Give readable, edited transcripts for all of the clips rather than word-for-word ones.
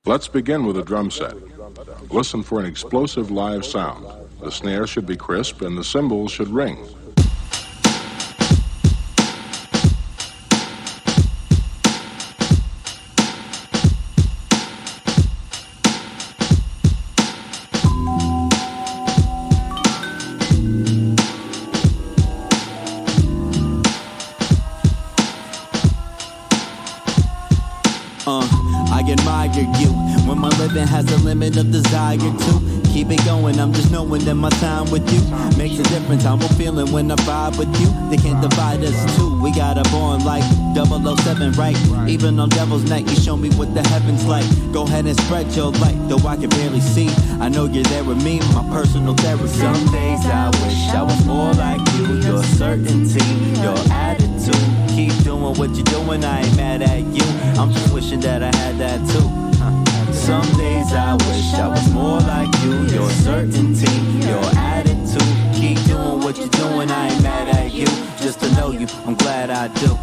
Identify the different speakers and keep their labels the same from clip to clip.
Speaker 1: Let's begin with a drum set. Listen for an explosive live sound. The snare should be crisp and the cymbals should ring.
Speaker 2: I admire you when my living has a limit of desire to keep it going. I'm just knowing that my time with you makes a difference. How I'm feeling when I vibe with you. They can't divide us two. We got a bond like 007, right? Even on Devil's Night, you show me what the heavens like. Go ahead and spread your light, though I can barely see. I know you're there with me, my personal therapy. Some days I wish I was more like you. Your certainty, your attitude. Keep doing what you're doing, I ain't mad at you. I'm just wishing that I had that too. Some days I wish I was more like you. Your certainty, your attitude. Keep doing what you're doing, I ain't mad at you. Just to know you, I'm glad I do.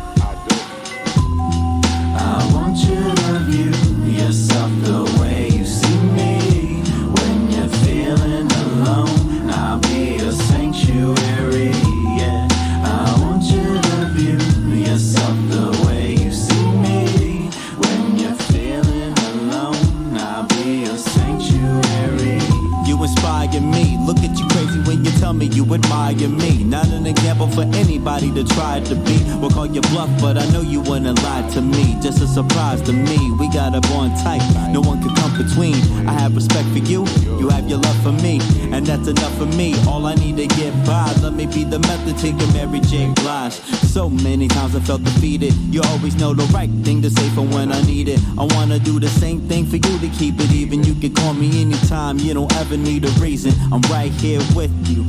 Speaker 2: I want you to view yourself the way you see me. When you're feeling alone, I'll be a sanctuary, yeah. I want you to view yourself the way you see me. When you're feeling alone, I'll be a sanctuary. You inspire me. Look at you crazy when you tell me you admire me. Not an example for anybody to try to be. We'll call you bluff, but I know you wouldn't lie to me. Just a surprise to me. We got a bond tight, no one can come between. I have respect for you, you have your love for me, and that's enough for me. All I need to get by, let me be the method to get Mary J. Blige. So many times I felt defeated. You always know the right thing to say for when I need it. I wanna do the same thing for you to keep it even. You can call me anytime, you don't ever need a reason. I'm right here with you.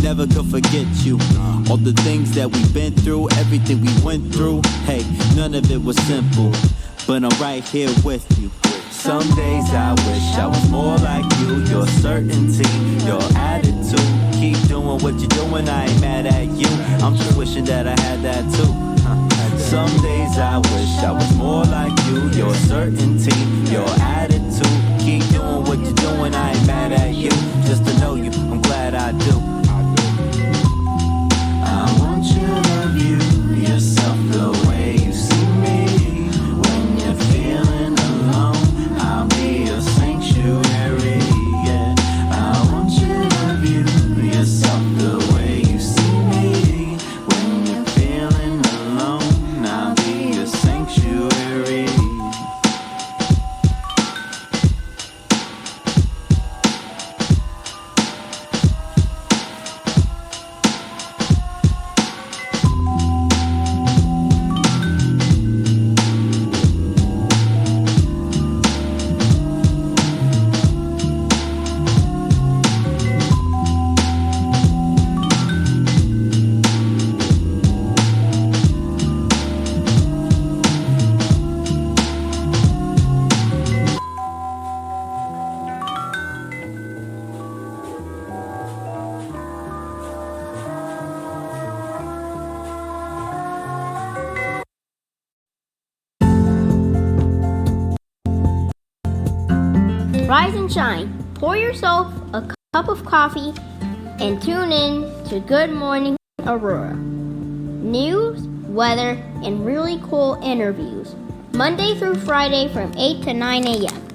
Speaker 2: Never could forget you. All the things that we've been through, everything we went through. Hey, none of it was simple, but I'm right here with you. Some days I wish I was more like you. Your certainty, your attitude. Keep doing what you're doing, I ain't mad at you. I'm just wishing that I had that too. Some days I wish I was more like you. Your certainty, your attitude. Keep doing what you're doing, I ain't mad at you. Just to know you, I'm glad I do. I want you to view yourself the way you see me. When you're feeling alone, I'll be a sanctuary, yeah. I want you to view yourself the way you see me. When you're feeling alone, I'll be a sanctuary.
Speaker 3: Rise and shine. Pour yourself a cup of coffee and tune in to Good Morning Aurora. News, weather, and really cool interviews. Monday through Friday from 8 to 9 a.m.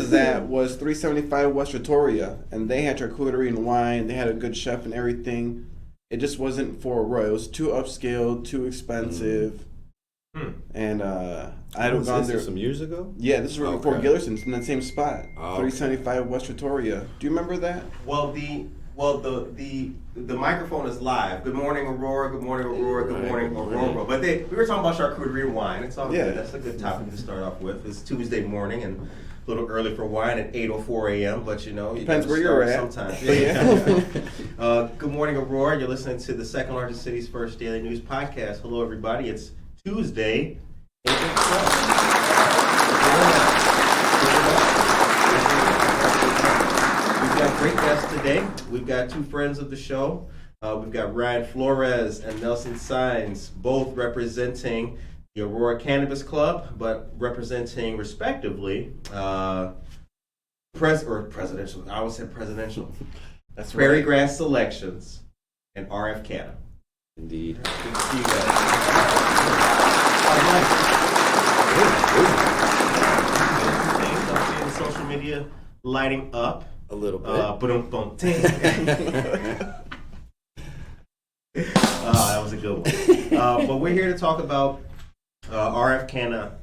Speaker 4: That was 375 West Victoria, and they had charcuterie and wine. They had a good chef and everything. It just wasn't for Aurora. It was too upscale, too expensive. And I had gone there
Speaker 5: some years ago.
Speaker 4: Yeah, this is before Gillerson's in that same spot.
Speaker 5: Oh,
Speaker 4: 375 West Victoria. Do you remember that?
Speaker 6: Well,
Speaker 5: Well, the microphone is live. Good morning, Aurora. Good morning, Aurora. Good morning, Aurora. But we were talking about charcuterie and wine. It's all good. That's a good topic to start off with. It's Tuesday morning and a little early for wine at 8:04 a.m. But you know,
Speaker 4: depends where you're at.
Speaker 5: Sometimes. Good morning, Aurora. You're listening to the second largest city's first daily news podcast. Hello, everybody. It's Tuesday, April 12th. We've got great guests today. We've got two friends of the show. We've got Ryan Flores and Nelson Saenz, both representing the Aurora Cannabis Club, but representing respectively presidential. I always said presidential. That's Prairie Grass Selections and RFCanna.
Speaker 6: Indeed.
Speaker 5: Good to see you guys. I'm seeing the social media lighting up.
Speaker 6: A little bit.
Speaker 5: That was a good one. But we're here to talk about RFCanna,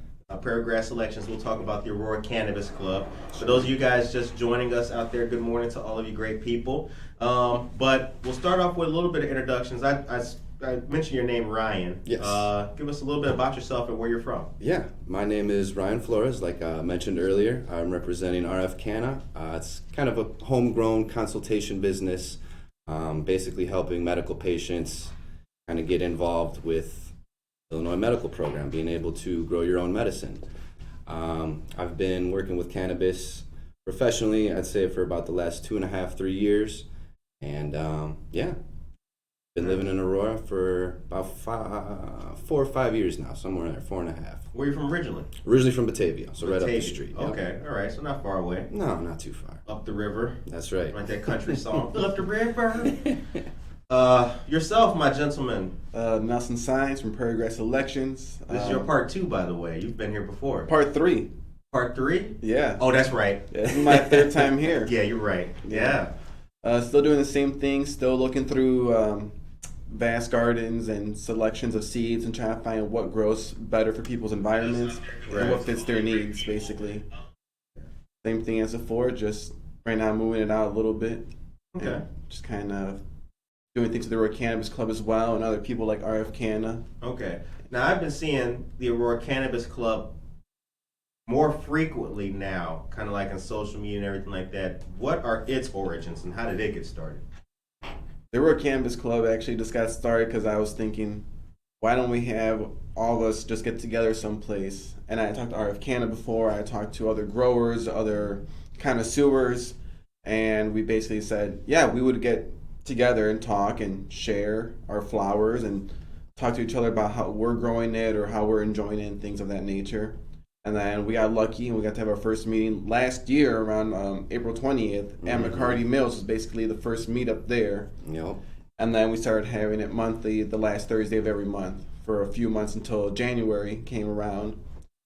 Speaker 5: Prairie Grass Selections. We'll talk about the Aurora Cannabis Club. For those of you guys just joining us out there, good morning to all of you great people. But we'll start off with a little bit of introductions. I mentioned your name, Ryan.
Speaker 6: Yes.
Speaker 5: Give us a little bit about yourself and where you're from.
Speaker 6: Yeah, my name is Ryan Flores. Like I mentioned earlier, I'm representing RFCanna. It's kind of a homegrown consultation business, basically helping medical patients kind of get involved with the Illinois medical program, being able to grow your own medicine. I've been working with cannabis professionally, I'd say, for about the last 2.5, 3 years. And been living in Aurora for about 4 or 5 years now, somewhere there, 4.5.
Speaker 5: Where are you from originally?
Speaker 6: Originally from Batavia, so right up the street. Yep.
Speaker 5: Okay, all right, so not far away.
Speaker 6: No, not too far.
Speaker 5: Up the river.
Speaker 6: That's right.
Speaker 5: Like that country song. Up the river. Yourself, my gentleman.
Speaker 4: Nelson Saenz from Prairie Grass Selections.
Speaker 5: This is your part 2, by the way. You've been here before.
Speaker 4: Part 3.
Speaker 5: Part 3?
Speaker 4: Yeah.
Speaker 5: Oh, that's right.
Speaker 4: Yeah, this is my 3rd time here.
Speaker 5: Yeah, you're right. Yeah.
Speaker 4: Still doing the same thing. Still looking through vast gardens and selections of seeds and trying to find what grows better for people's environments and what fits their needs, basically. Same thing as before, just right now moving it out a little bit.
Speaker 5: Okay.
Speaker 4: Just kind of doing things with the Aurora Cannabis Club as well and other people like RFCanna.
Speaker 5: Okay. Now, I've been seeing the Aurora Cannabis Club more frequently now, kind of like on social media and everything like that. What are its origins and how did it get started?
Speaker 4: The Aurora Cannabis Club actually just got started because I was thinking, why don't we have all of us just get together someplace? And I talked to RFCanna before, I talked to other growers, other connoisseurs, and we basically said, yeah, we would get together and talk and share our flowers and talk to each other about how we're growing it or how we're enjoying it and things of that nature. And then we got lucky and we got to have our first meeting last year around April 20th at McCarty Mills. It was basically the first meetup there.
Speaker 6: Yep.
Speaker 4: And then we started having it monthly the last Thursday of every month for a few months until January came around.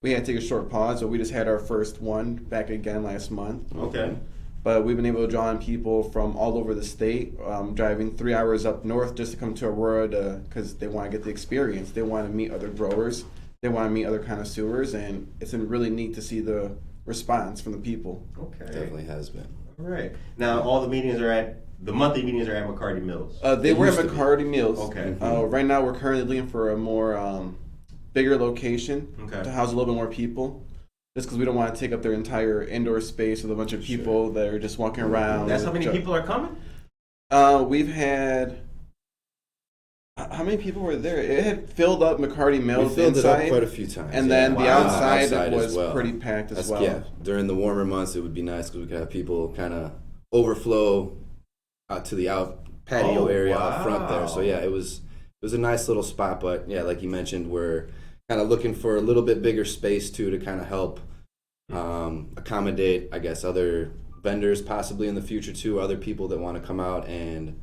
Speaker 4: We had to take a short pause, but we just had our first one back again last month.
Speaker 5: Okay.
Speaker 4: But we've been able to draw in people from all over the state, driving 3 hours up north just to come to Aurora because they want to get the experience. They want to meet other growers. They want to meet other connoisseurs, and it's been really neat to see the response from the people.
Speaker 5: Okay.
Speaker 6: Definitely has been.
Speaker 5: All right. Now, all the monthly meetings are at McCarty Mills.
Speaker 4: They were at McCarty Mills.
Speaker 5: Okay.
Speaker 4: Right now, we're currently looking for a more bigger location to house a little bit more people. Just because we don't want to take up their entire indoor space with a bunch of people that are just walking around.
Speaker 5: That's how many people are coming?
Speaker 4: We've had... How many people were there? It had filled up McCarty Mills
Speaker 6: We filled
Speaker 4: inside,
Speaker 6: it up quite a few times.
Speaker 4: and then the outside was
Speaker 6: as well.
Speaker 4: pretty packed as well.
Speaker 6: Yeah, during the warmer months, it would be nice because we could have people kind of overflow out to the patio area out front there. So yeah, it was a nice little spot. But yeah, like you mentioned, we're kind of looking for a little bit bigger space too to kind of help accommodate, I guess, other vendors possibly in the future too, other people that want to come out and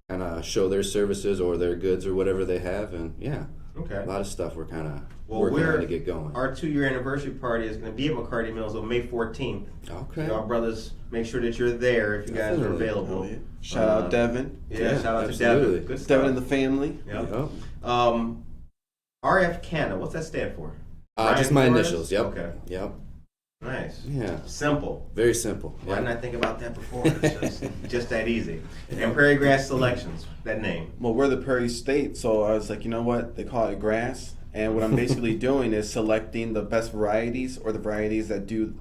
Speaker 6: kind of show their services or their goods or whatever they have. And yeah,
Speaker 5: Okay.
Speaker 6: a lot of stuff we're kind of working on to get going.
Speaker 5: Our 2-year anniversary party is going to be at McCarty Mills on May 14th.
Speaker 6: Okay.
Speaker 5: So our brothers, make sure that you're there if you guys are
Speaker 6: Definitely.
Speaker 5: available.
Speaker 4: Oh, yeah. Shout out Devin.
Speaker 5: Yeah, shout out
Speaker 6: absolutely.
Speaker 5: to Devin. Good stuff.
Speaker 4: Devin and the family.
Speaker 5: Yep.
Speaker 6: Yep.
Speaker 5: RFCanna, what's that stand for?
Speaker 6: Just my
Speaker 5: Flores?
Speaker 6: initials. Yep.
Speaker 5: Okay.
Speaker 6: Yep.
Speaker 5: Nice.
Speaker 6: Yeah.
Speaker 5: Simple.
Speaker 6: Very simple.
Speaker 5: Why didn't I think about that before? It's just that easy. And Prairie Grass Selections, that name.
Speaker 4: Well, we're the Prairie State, so I was like, you know what? They call it grass. And what I'm basically doing is selecting the best varieties or the varieties that do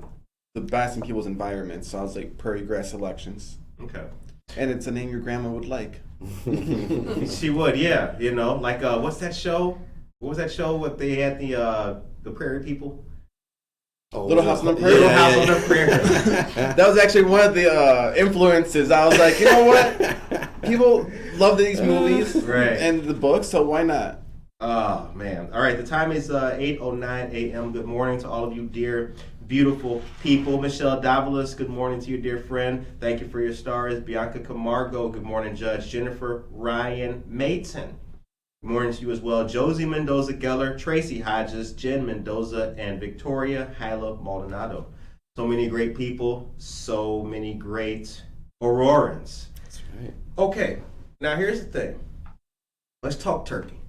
Speaker 4: the best in people's environments. So I was like, Prairie Grass Selections.
Speaker 5: Okay.
Speaker 4: And it's a name your grandma would like.
Speaker 5: She would, yeah. You know, like what's that show? What was that show? What they had the Prairie people?
Speaker 6: Oh,
Speaker 4: Little House on the Prairie.
Speaker 5: Little House on the Prairie.
Speaker 4: That was actually one of the influences. I was like, you know what? People love these movies
Speaker 5: Right.
Speaker 4: and the books, so why not?
Speaker 5: Oh, man. All right, the time is 8:09 a.m. Good morning to all of you, dear, beautiful people. Michelle Davalos, good morning to you, dear friend. Thank you for your stars. Bianca Camargo, good morning, Judge. Jennifer Ryan Mayton, good morning to you as well. Josie Mendoza Geller, Tracy Hodges, Jen Mendoza, and Victoria Hyla Maldonado. So many great people, so many great Aurorans.
Speaker 6: That's right.
Speaker 5: Okay, now here's the thing. Let's talk turkey.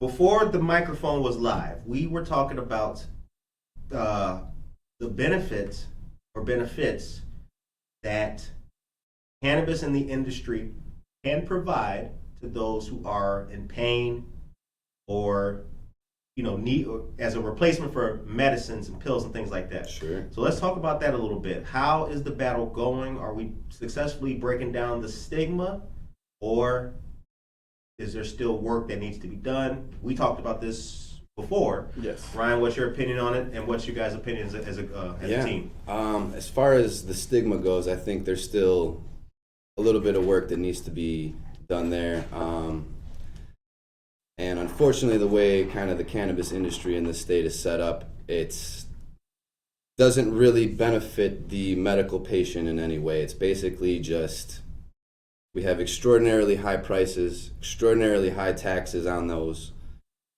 Speaker 5: Before the microphone was live, we were talking about the benefits that cannabis in the industry can provide to those who are in pain or need as a replacement for medicines and pills and things like that.
Speaker 6: Sure.
Speaker 5: So let's talk about that a little bit. How is the battle going? Are we successfully breaking down the stigma, or is there still work that needs to be done? We talked about this before.
Speaker 4: Yes.
Speaker 5: Ryan, what's your opinion on it, and what's your guys' opinions as a team?
Speaker 6: As far as the stigma goes, I think there's still a little bit of work that needs to be done there. And unfortunately, the way kind of the cannabis industry in the state is set up, it doesn't really benefit the medical patient in any way. It's basically just, we have extraordinarily high prices, extraordinarily high taxes on those,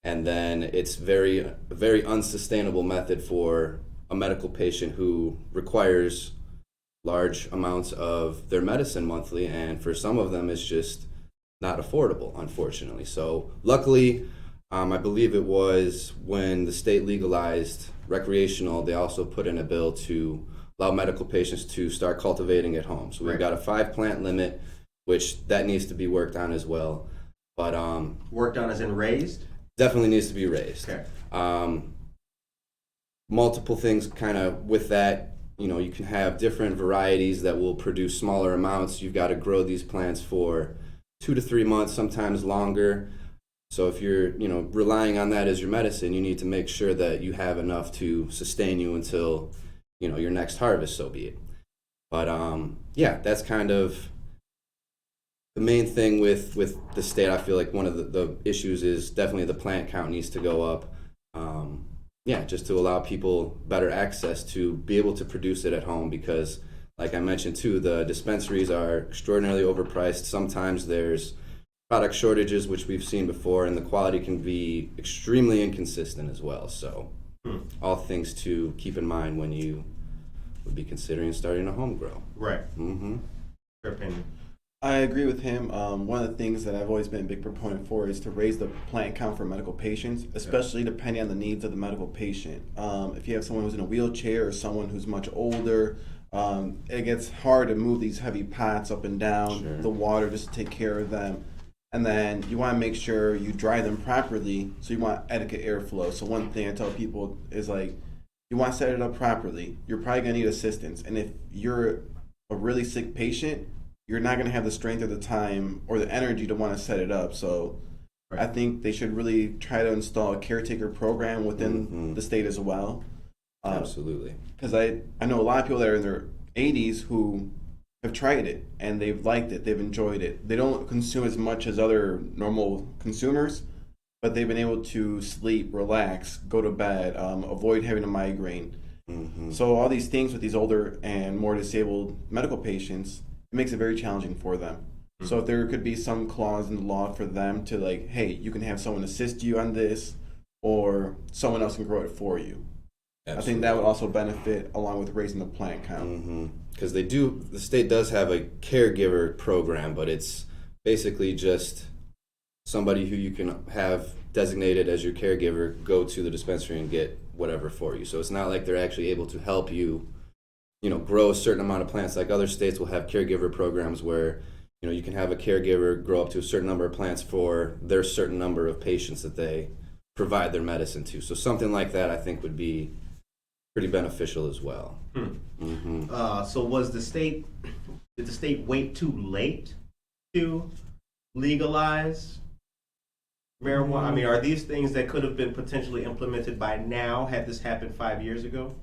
Speaker 6: and then it's a very unsustainable method for a medical patient who requires large amounts of their medicine monthly, and for some of them it's just not affordable, unfortunately. So luckily, I believe it was when the state legalized recreational, they also put in a bill to allow medical patients to start cultivating at home. So we've got a 5-plant limit, which that needs to be worked on as well. But
Speaker 5: Worked on as in raised?
Speaker 6: definitely needs to be raised.
Speaker 5: Okay.
Speaker 6: Multiple things kind of with that. You can have different varieties that will produce smaller amounts. You've got to grow these plants for 2 to 3 months, sometimes longer. So if you're, relying on that as your medicine, you need to make sure that you have enough to sustain you until, your next harvest, so be it. But yeah, that's kind of the main thing with the state. I feel like one of the issues is definitely the plant count needs to go up. Just to allow people better access to be able to produce it at home, because like I mentioned too, the dispensaries are extraordinarily overpriced. Sometimes there's product shortages, which we've seen before, and the quality can be extremely inconsistent as well. So all things to keep in mind when you would be considering starting a home grow.
Speaker 5: Right.
Speaker 6: Mm-hmm.
Speaker 5: Your opinion.
Speaker 4: I agree with him. One of the things that I've always been a big proponent for is to raise the plant count for medical patients, especially depending on the needs of the medical patient. If you have someone who's in a wheelchair or someone who's much older, it gets hard to move these heavy pots up and down,
Speaker 6: Sure.
Speaker 4: the water just to take care of them. And then you want to make sure you dry them properly, so you want adequate airflow. So one thing I tell people is like, you want to set it up properly. You're probably going to need assistance. And if you're a really sick patient, you're not going to have the strength or the time or the energy to want to set it up. So
Speaker 5: Right.
Speaker 4: I think they should really try to install a caretaker program within the state as well.
Speaker 6: Absolutely.
Speaker 4: Because I know a lot of people that are in their 80s who have tried it and they've liked it, they've enjoyed it. They don't consume as much as other normal consumers, but they've been able to sleep, relax, go to bed, avoid having a migraine.
Speaker 6: Mm-hmm.
Speaker 4: So all these things with these older and more disabled medical patients, it makes it very challenging for them. So if there could be some clause in the law for them to like, hey, you can have someone assist you on this, or someone else can grow it for you.
Speaker 6: Absolutely.
Speaker 4: I think that would also benefit along with raising the plant count.
Speaker 6: Because the state does have a caregiver program, but it's basically just somebody who you can have designated as your caregiver go to the dispensary and get whatever for you. So it's not like they're actually able to help you, grow a certain amount of plants. Like other states will have caregiver programs where, you can have a caregiver grow up to a certain number of plants for their certain number of patients that they provide their medicine to. So something like that, I think, would be pretty beneficial as well.
Speaker 5: So did the state wait too late to legalize marijuana? I mean, are these things that could have been potentially implemented by now had this happened 5 years ago?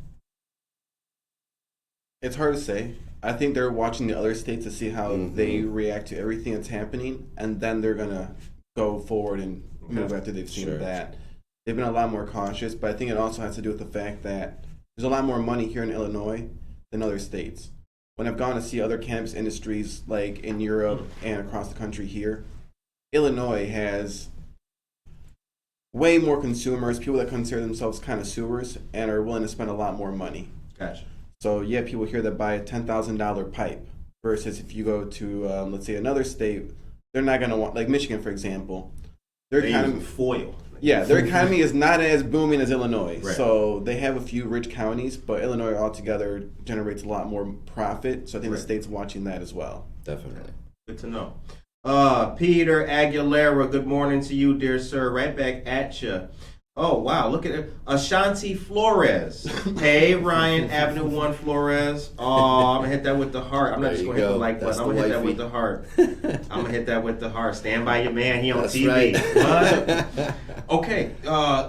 Speaker 4: It's hard to say. I think they're watching the other states to see how they react to everything that's happening, and then they're gonna go forward and move after they've seen that. They've been a lot more cautious, but I think it also has to do with the fact that there's a lot more money here in Illinois than other states. When I've gone to see other cannabis industries, like in Europe and across the country here, Illinois has way more consumers, people that consider themselves connoisseurs, and are willing to spend a lot more money.
Speaker 5: Gotcha.
Speaker 4: So you have people here that buy a $10,000 pipe, versus if you go to, let's say, another state, they're not going to want, like Michigan, for example. Their economy,
Speaker 5: foil.
Speaker 4: Yeah, their economy is not as booming as Illinois.
Speaker 5: Right.
Speaker 4: So they have a few rich counties, but Illinois altogether generates a lot more profit. So I think the state's watching that as well.
Speaker 6: Definitely.
Speaker 5: Good to know. Peter Aguilera, good morning to you, dear sir. Right back at you. Oh, wow, look at it. Ashanti Flores. Hey, Ryan, Avenue 1 Flores. Oh, I'm going to hit that with the heart. I'm not just going to hit the like button. I'm going to hit that with the heart. I'm going to hit that with the heart. Stand by your man. He on
Speaker 6: That's
Speaker 5: TV.
Speaker 6: right.
Speaker 5: What? Okay,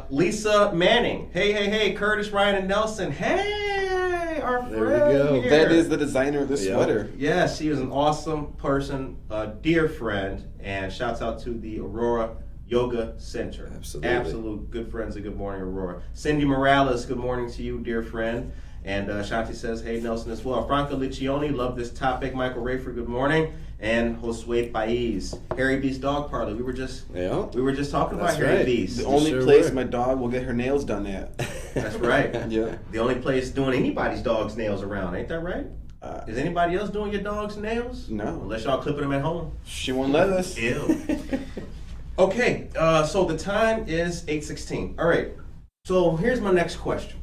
Speaker 5: Lisa Manning. Hey, Curtis, Ryan, and Nelson. Hey, our friend
Speaker 6: There we go.
Speaker 5: here.
Speaker 4: That is the designer of this sweater.
Speaker 5: Yes, she is an awesome person, a dear friend, and shouts out to the Aurora Yoga Center.
Speaker 6: Absolutely.
Speaker 5: Absolute good friends and good morning, Aurora. Cindy Morales, good morning to you, dear friend. And Shanti says, hey, Nelson as well. Franca Liccioni, love this topic. Michael Rayford, good morning. And Josue Pais, Harry B's Dog Parlor. We were just talking about Harry B's.
Speaker 4: The only place my dog will get her nails done at.
Speaker 5: That's right.
Speaker 4: Yeah.
Speaker 5: The only place doing anybody's dog's nails around, ain't that right? Is anybody else doing your dog's nails?
Speaker 4: No.
Speaker 5: Unless y'all clipping them at home.
Speaker 4: She won't let us.
Speaker 5: Ew. Okay, so the time is 8:16. All right, so here's my next question.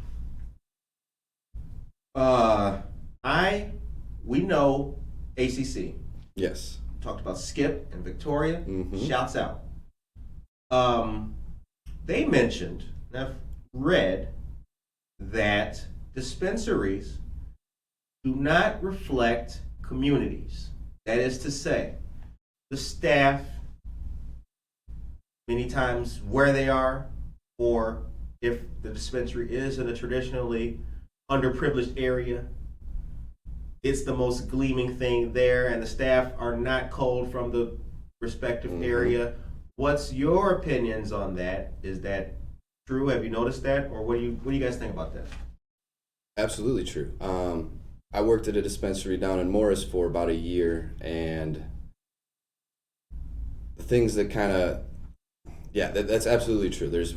Speaker 5: We know ACC.
Speaker 6: Yes.
Speaker 5: Talked about Skip and Victoria. Shouts out. They mentioned, and I've read, that dispensaries do not reflect communities. That is to say, the staff, many times where they are, or if the dispensary is in a traditionally underprivileged area, it's the most gleaming thing there, and the staff are not culled from the respective area. What's your opinions on that? Is that true? Have you noticed that, or what do you guys think about that?
Speaker 6: Absolutely true. I worked at a dispensary down in Morris for about a year, and the things that kind of, that's absolutely true. There's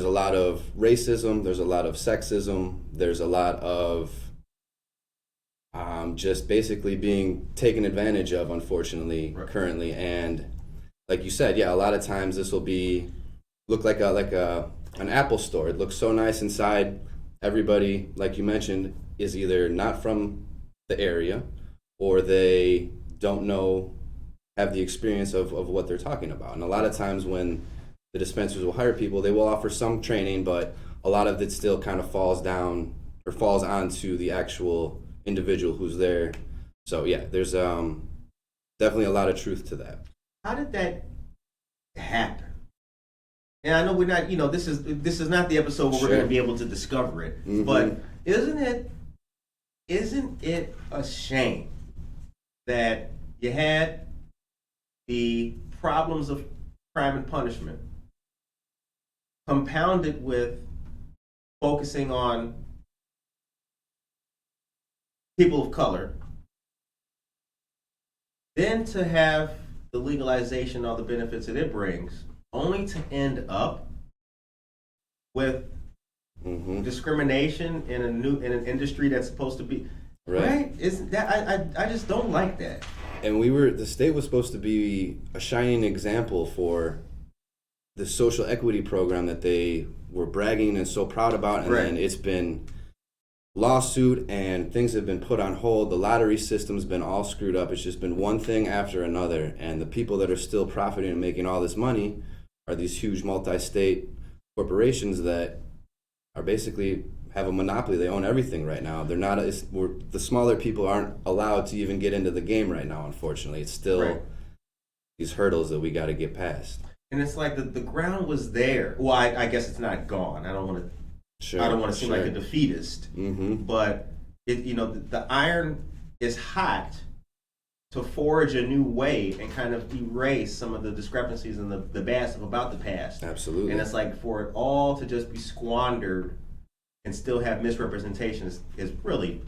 Speaker 6: a lot of racism, there's a lot of sexism, there's a lot of just basically being taken advantage of, unfortunately, currently. And like you said, a lot of times this will look like an Apple store. It looks so nice inside. Everybody, like you mentioned, is either not from the area, or they don't have the experience of what they're talking about. And a lot of times when the dispensaries will hire people, they will offer some training, but a lot of it still kind of falls onto the actual individual who's there. So there's definitely a lot of truth to that.
Speaker 5: How did that happen? And I know we're not, this is not the episode where we're going to be able to discover it, but isn't it a shame that you had the problems of crime and punishment compounded with focusing on people of color, then to have the legalization, all the benefits that it brings, only to end up with discrimination in an industry that's supposed to be right? Isn't that I just don't like that.
Speaker 6: And the state was supposed to be a shining example for the social equity program that they were bragging and so proud about, and then it's been lawsuit and things have been put on hold. The lottery system's been all screwed up. It's just been one thing after another, and the people that are still profiting and making all this money are these huge multi-state corporations that are basically have a monopoly. They own everything right now. They're not. The smaller people aren't allowed to even get into the game right now. Unfortunately, it's still these hurdles that we got to get past.
Speaker 5: And it's like the ground was there. Well, I guess it's not gone. I don't want to seem like a defeatist. But the iron is hot to forge a new way and kind of erase some of the discrepancies and the bad stuff about the past.
Speaker 6: Absolutely.
Speaker 5: And it's like for it all to just be squandered and still have misrepresentations is really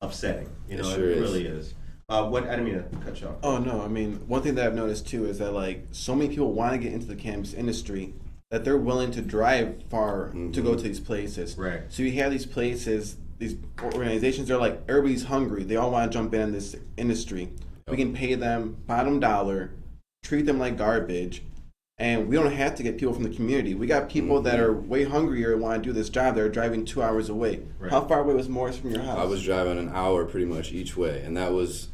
Speaker 5: upsetting. It really is. I didn't mean to cut you off.
Speaker 4: Oh no, I mean, one thing that I've noticed too is that like so many people want to get into the cannabis industry that they're willing to drive far to go to these places.
Speaker 5: Right.
Speaker 4: So you have these places, these organizations, they're like, everybody's hungry. They all want to jump in this industry. We can pay them bottom dollar, treat them like garbage, and we don't have to get people from the community. We got people that are way hungrier and want to do this job. They're driving 2 hours away. Right. How far away was Morris from your house?
Speaker 6: I was driving an hour pretty much each way, and that was,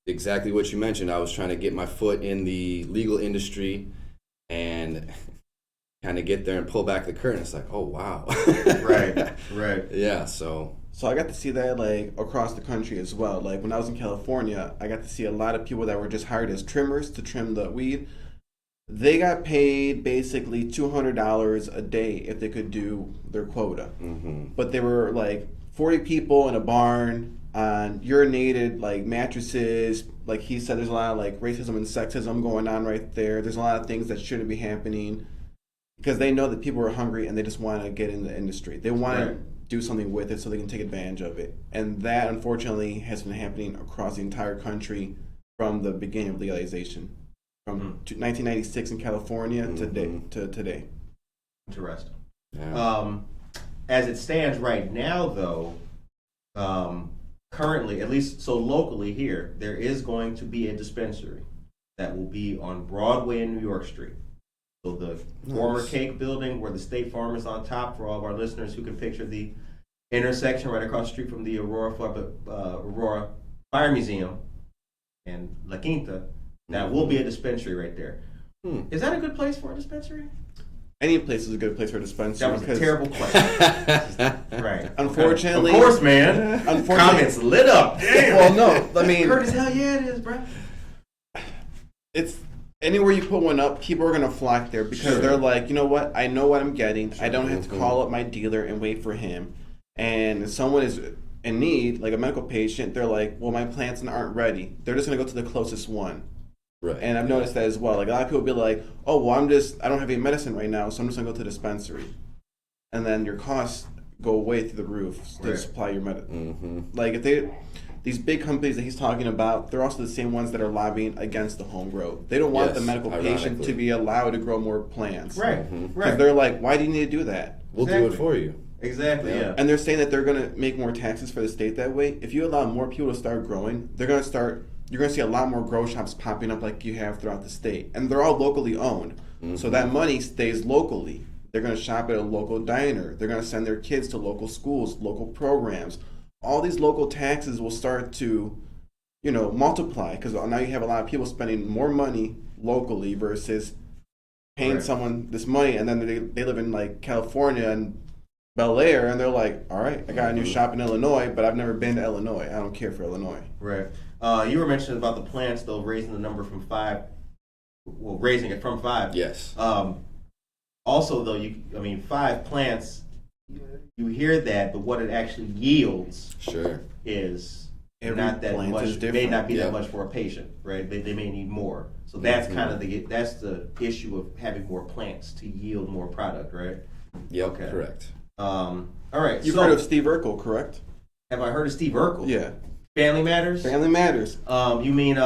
Speaker 6: exactly what you mentioned. I was trying to get my foot in the legal industry and kind of get there and pull back the curtain. It's like, oh, wow.
Speaker 5: Right.
Speaker 6: Yeah, so
Speaker 4: I got to see that like across the country as well. Like when I was in California, I got to see a lot of people that were just hired as trimmers to trim the weed. They got paid basically $200 a day if they could do their quota. But there were like 40 people in a barn on urinated like mattresses. Like he said, there's a lot of like racism and sexism going on right there. There's a lot of things that shouldn't be happening because they know that people are hungry and they just want to get in the industry. They want to do something with it so they can take advantage of it. And that unfortunately has been happening across the entire country from the beginning of legalization. From 1996 in California to today.
Speaker 5: Interesting.
Speaker 6: Yeah.
Speaker 5: As it stands right now, though, currently, at least so locally here, there is going to be a dispensary that will be on Broadway and New York Street. So the former Cake Building, where the State Farm is on top, for all of our listeners who can picture the intersection right across the street from the Aurora Fire Museum and La Quinta. That will be a dispensary right there. Is that a good place for a dispensary?
Speaker 4: Any place is a good place for a dispensary.
Speaker 5: That was a terrible question. Right.
Speaker 4: Unfortunately.
Speaker 5: Of course, man. Comments lit up. Damn.
Speaker 4: Well, no, I mean.
Speaker 5: Curtis, hell yeah, it is, bro.
Speaker 4: It's anywhere you put one up, people are going to flock there because they're like, you know what? I know what I'm getting. I don't have to call up my dealer and wait for him. And if someone is in need, like a medical patient, they're like, well, my plants aren't ready. They're just going to go to the closest one.
Speaker 6: Right.
Speaker 4: And I've noticed that as well. Like a lot of people be like, oh, well, I don't have any medicine right now, so I'm just going to go to the dispensary. And then your costs go way through the roof to supply your medicine. Like these big companies that he's talking about, they're also the same ones that are lobbying against the home grow. They don't want the medical patient to be allowed to grow more plants.
Speaker 5: Right.
Speaker 4: Because they're like, why do you need to do that?
Speaker 6: We'll do it for you.
Speaker 5: Exactly, yeah.
Speaker 4: And they're saying that they're going to make more taxes for the state that way. If you allow more people to start growing, you're going to see a lot more grow shops popping up like you have throughout the state. And they're all locally owned. So that money stays locally. They're going to shop at a local diner. They're going to send their kids to local schools, local programs. All these local taxes will start to, multiply because now you have a lot of people spending more money locally versus paying someone this money. And then they live in like California and Bel Air, and they're like, all right, I got a new shop in Illinois, but I've never been to Illinois. I don't care for Illinois.
Speaker 5: Right. You were mentioning about the plants, though, raising the number from 5. Well, raising it from 5.
Speaker 6: Yes.
Speaker 5: Also, though, 5 plants, you hear that, but what it actually yields is not that much. May not be that much for a patient, right? They may need more. So that's kind of the issue of having more plants to yield more product, right?
Speaker 6: Yep, correct.
Speaker 5: All right.
Speaker 4: You've heard of Steve Urkel, correct?
Speaker 5: Have I heard of Steve Urkel?
Speaker 4: Yeah.
Speaker 5: Family Matters?
Speaker 4: Family Matters.
Speaker 5: You mean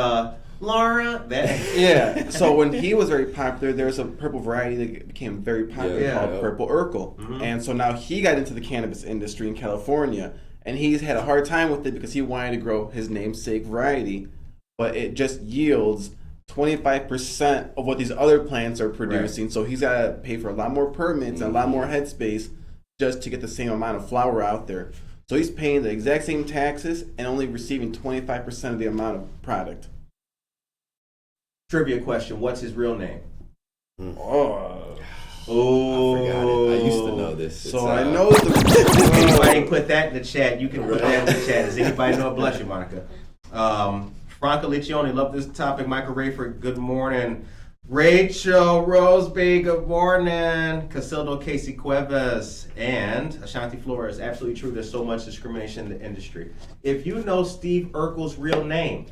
Speaker 5: Laura?
Speaker 4: Yeah. So when he was very popular, there was a purple variety that became very popular called Purple Urkel. And so now he got into the cannabis industry in California, and he's had a hard time with it because he wanted to grow his namesake variety, but it just yields 25% of what these other plants are producing. So he's got to pay for a lot more permits and a lot more headspace just to get the same amount of flower out there. So he's paying the exact same taxes and only receiving 25% of the amount of product.
Speaker 5: Trivia question: what's his real name?
Speaker 4: Oh,
Speaker 6: I forgot it. I used to know this.
Speaker 4: so I know the.
Speaker 5: Anybody put that in the chat? You can put that in the chat. Does anybody know? Bless you, Monica. Franca Liccione, love this topic. Michael Rayford, good morning. Rachel Roseby, good morning. Casildo Casey Cuevas and Ashanti Flores. Absolutely true. There's so much discrimination in the industry. If you know Steve Urkel's real name,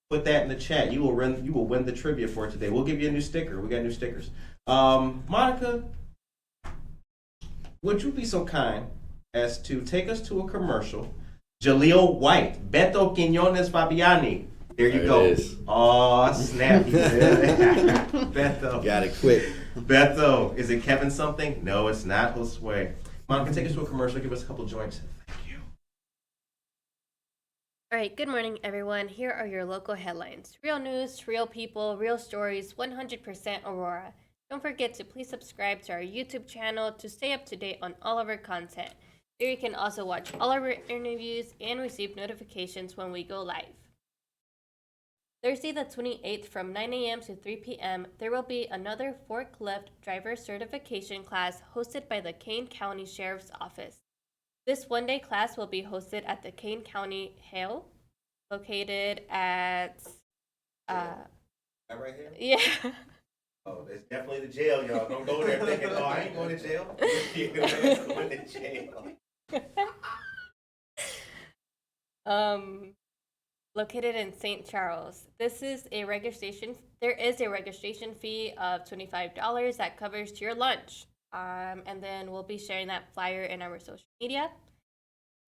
Speaker 5: put that in the chat. You will win the trivia for today. We'll give you a new sticker. We got new stickers. Monica, would you be so kind as to take us to a commercial? Jaleel White, Beto Quiñones Fabiani. There you go. Oh, snap. Beto.
Speaker 6: Got it quick.
Speaker 5: Beto. Is it Kevin something? No, it's not Josue. Monica, take us to a commercial. Give us a couple joints. Thank you.
Speaker 7: All right, good morning, everyone. Here are your local headlines. Real news, real people, real stories, 100% Aurora. Don't forget to please subscribe to our YouTube channel to stay up to date on all of our content. There you can also watch all of our interviews and receive notifications when we go live. Thursday the 28th from 9 a.m. to 3 p.m., there will be another forklift driver certification class hosted by the Kane County Sheriff's Office. This one-day class will be hosted at the Kane County Jail, located at...
Speaker 5: That right here?
Speaker 7: Yeah.
Speaker 5: Oh, it's definitely the jail, y'all. Don't go there thinking, oh, I ain't going to jail. You're going to jail.
Speaker 7: Located in St. Charles. There is a registration fee of $25 that covers your lunch. And then we'll be sharing that flyer in our social media.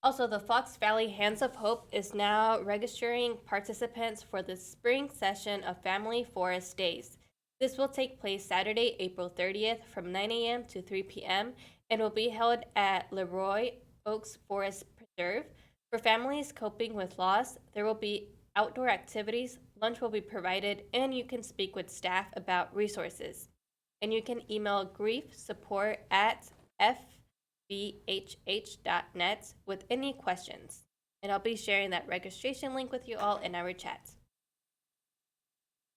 Speaker 7: Also, the Fox Valley Hands of Hope is now registering participants for the spring session of Family Forest Days. This will take place Saturday, April 30th from 9 a.m. to 3 p.m. and will be held at Leroy Oaks Forest Preserve. For families coping with loss, there will be outdoor activities, lunch will be provided, and you can speak with staff about resources. And you can email griefsupport@fbhh.net with any questions. And I'll be sharing that registration link with you all in our chat.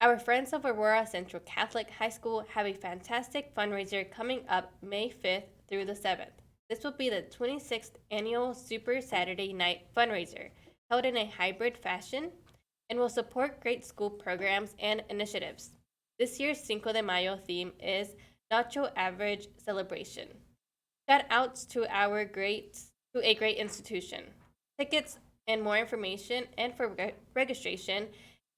Speaker 7: Our friends of Aurora Central Catholic High School have a fantastic fundraiser coming up May 5th through the 7th. This will be the 26th annual Super Saturday Night fundraiser, held in a hybrid fashion, and will support great school programs and initiatives. This year's Cinco de Mayo theme is Nacho Average Celebration. Shout outs to a great institution. Tickets and more information and for registration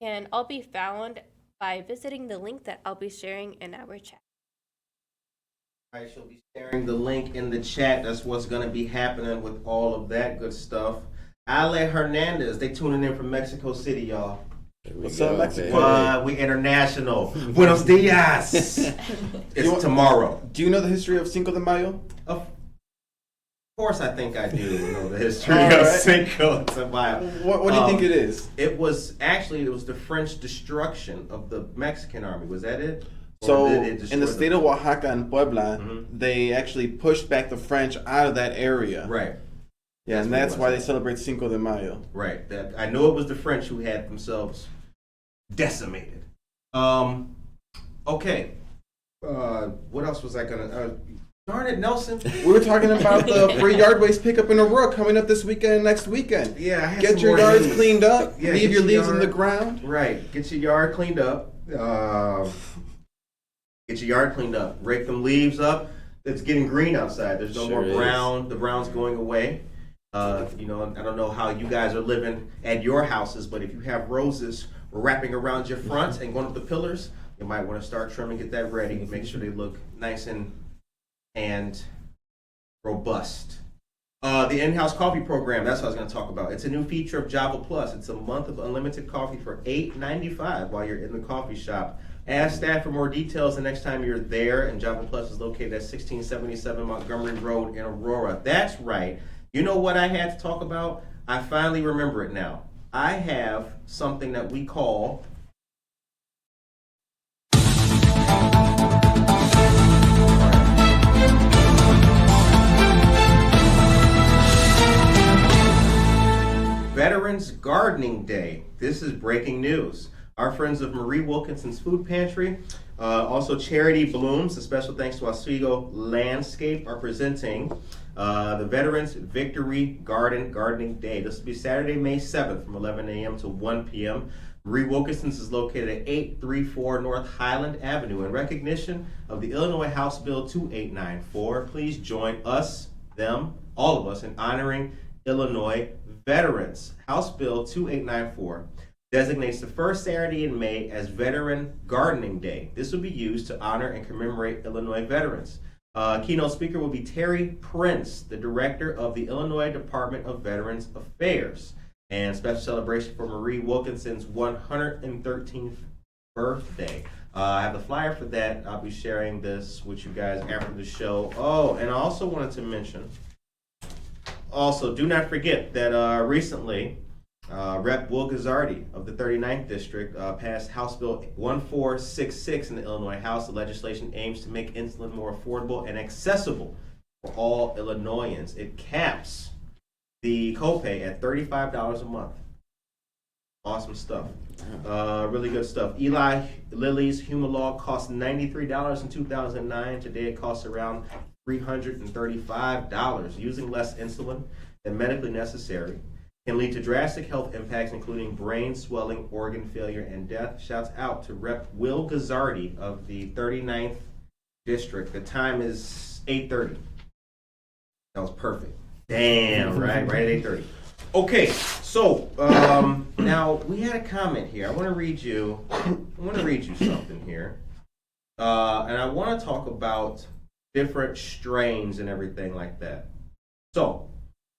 Speaker 7: can all be found by visiting the link that I'll be sharing in our chat.
Speaker 5: All right, she'll be sharing the link in the chat. That's what's going to be happening with all of that good stuff. Ale Hernandez, they tuning in from Mexico City, y'all.
Speaker 4: What's up, Mexico?
Speaker 5: We international. Buenos dias. It's tomorrow.
Speaker 4: Do you know the history of Cinco de Mayo?
Speaker 5: Of course, I think I do know the history of Cinco de Mayo.
Speaker 4: What do you think it is?
Speaker 5: It was the French destruction of the Mexican army. Was that it?
Speaker 4: So in the state of Oaxaca and Puebla, they actually pushed back the French out of that area.
Speaker 5: Right.
Speaker 4: Yeah, and that's why they celebrate Cinco de Mayo.
Speaker 5: Right. I know it was the French who had themselves decimated. Okay. What else was I gonna? Darn it, Nelson.
Speaker 4: We were talking about the free yard waste pickup in Aurora coming up this weekend and next weekend.
Speaker 5: Yeah, I had
Speaker 4: get
Speaker 5: some
Speaker 4: your
Speaker 5: more
Speaker 4: yards
Speaker 5: news.
Speaker 4: cleaned up.
Speaker 5: Yeah,
Speaker 4: leave your leaves in the ground.
Speaker 5: Right. Get your yard cleaned up. Get your yard cleaned up. Rake them leaves up. It's getting green outside. There's no more brown. The brown's going away. I don't know how you guys are living at your houses, but if you have roses wrapping around your front and going up the pillars, you might want to start trimming, get that ready, and make sure they look nice and robust. The in-house coffee program, that's what I was going to talk about. It's a new feature of Java Plus. It's a month of unlimited coffee for $8.95 while you're in the coffee shop. Ask staff for more details the next time you're there, and Java Plus is located at 1677 Montgomery Road in Aurora. That's right. You know what I had to talk about? I finally remember it now. I have something that we call Veterans Gardening Day. This is breaking news. Our friends of Marie Wilkinson's Food Pantry, also Charity Blooms, a special thanks to Oswego Landscape, are presenting the Veterans Victory Gardening Day. This will be Saturday, May 7th from 11 a.m. to 1 p.m. Marie Wilkinson's is located at 834 North Highland Avenue. In recognition of the Illinois House Bill 2894, please join us, them, all of us, in honoring Illinois veterans. House Bill 2894 designates the first Saturday in May as Veteran Gardening Day. This will be used to honor and commemorate Illinois veterans. Keynote speaker will be Terry Prince, the director of the Illinois Department of Veterans Affairs. And special celebration for Marie Wilkinson's 113th birthday. I have the flyer for that. I'll be sharing this with you guys after the show. Oh, and I also wanted to mention, also, do not forget that recently, Rep. Will Guzzardi of the 39th District passed House Bill 1466 in the Illinois House. The legislation aims to make insulin more affordable and accessible for all Illinoisans. It caps the copay at $35 a month. Awesome stuff. Really good stuff. Eli Lilly's Humalog cost $93 in 2009. Today it costs around $335. Using less insulin than medically necessary can lead to drastic health impacts, including brain swelling, organ failure, and death. Shouts out to Rep. Will Guzzardi of the 39th District. The time is 8:30. That was perfect. Damn, right at 8:30. Okay, so now we had a comment here. I want to read you something here, and I want to talk about different strains and everything like that. So,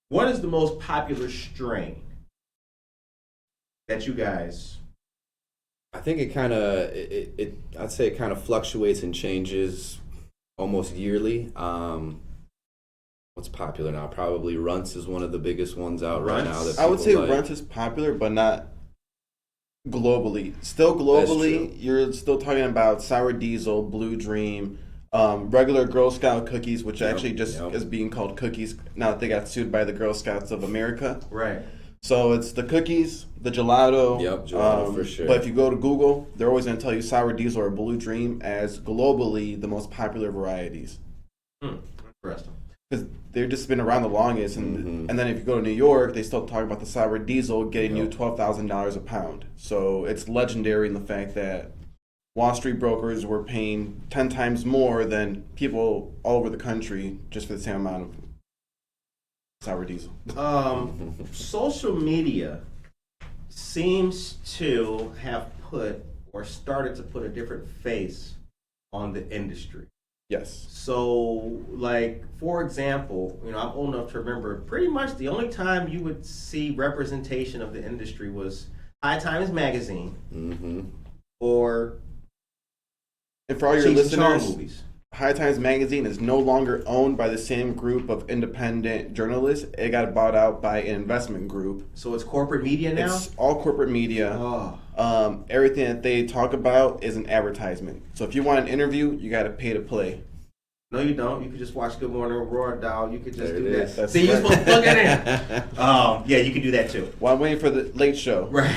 Speaker 5: what is the most popular strain that you guys?
Speaker 6: I think it kind of, I'd say it kind of fluctuates and changes almost yearly. What's popular now? Probably Runts is one of the biggest ones out right now. That
Speaker 4: I would say
Speaker 6: like.
Speaker 4: Runts is popular, but not globally. Still globally, you're still talking about Sour Diesel, Blue Dream, regular Girl Scout cookies, which actually just is being called cookies now that they got sued by the Girl Scouts of America.
Speaker 5: Right.
Speaker 4: So it's the cookies, the gelato.
Speaker 6: Yep, gelato for sure.
Speaker 4: But if you go to Google, they're always going to tell you Sour Diesel or Blue Dream as globally the most popular varieties.
Speaker 5: Interesting.
Speaker 4: Because they've just been around the longest, and then if you go to New York, they still talk about the Sour Diesel getting you $12,000 a pound. So it's legendary in the fact that Wall Street brokers were paying 10 times more than people all over the country just for the same amount of Sour Diesel.
Speaker 5: Social media seems to have put or started to put a different face on the industry.
Speaker 4: Yes.
Speaker 5: So, like, for example, I'm old enough to remember pretty much the only time you would see representation of the industry was High Times Magazine or
Speaker 4: and for all your
Speaker 5: Cheech and
Speaker 4: listeners,
Speaker 5: Chong movies.
Speaker 4: High Times Magazine is no longer owned by the same group of independent journalists. It got bought out by an investment group.
Speaker 5: So it's corporate media now?
Speaker 4: It's all corporate media.
Speaker 5: Oh.
Speaker 4: Everything that they talk about is an advertisement. So if you want an interview, you got to pay to play.
Speaker 5: No, you don't. You could just watch Good Morning Aurora, dog. You could just
Speaker 6: There
Speaker 5: do
Speaker 6: it
Speaker 5: that.
Speaker 6: is.
Speaker 4: That's
Speaker 5: See, you're
Speaker 4: right.
Speaker 5: supposed to plug it in. Yeah, you can do that too.
Speaker 4: While I'm waiting for the late show.
Speaker 5: Right.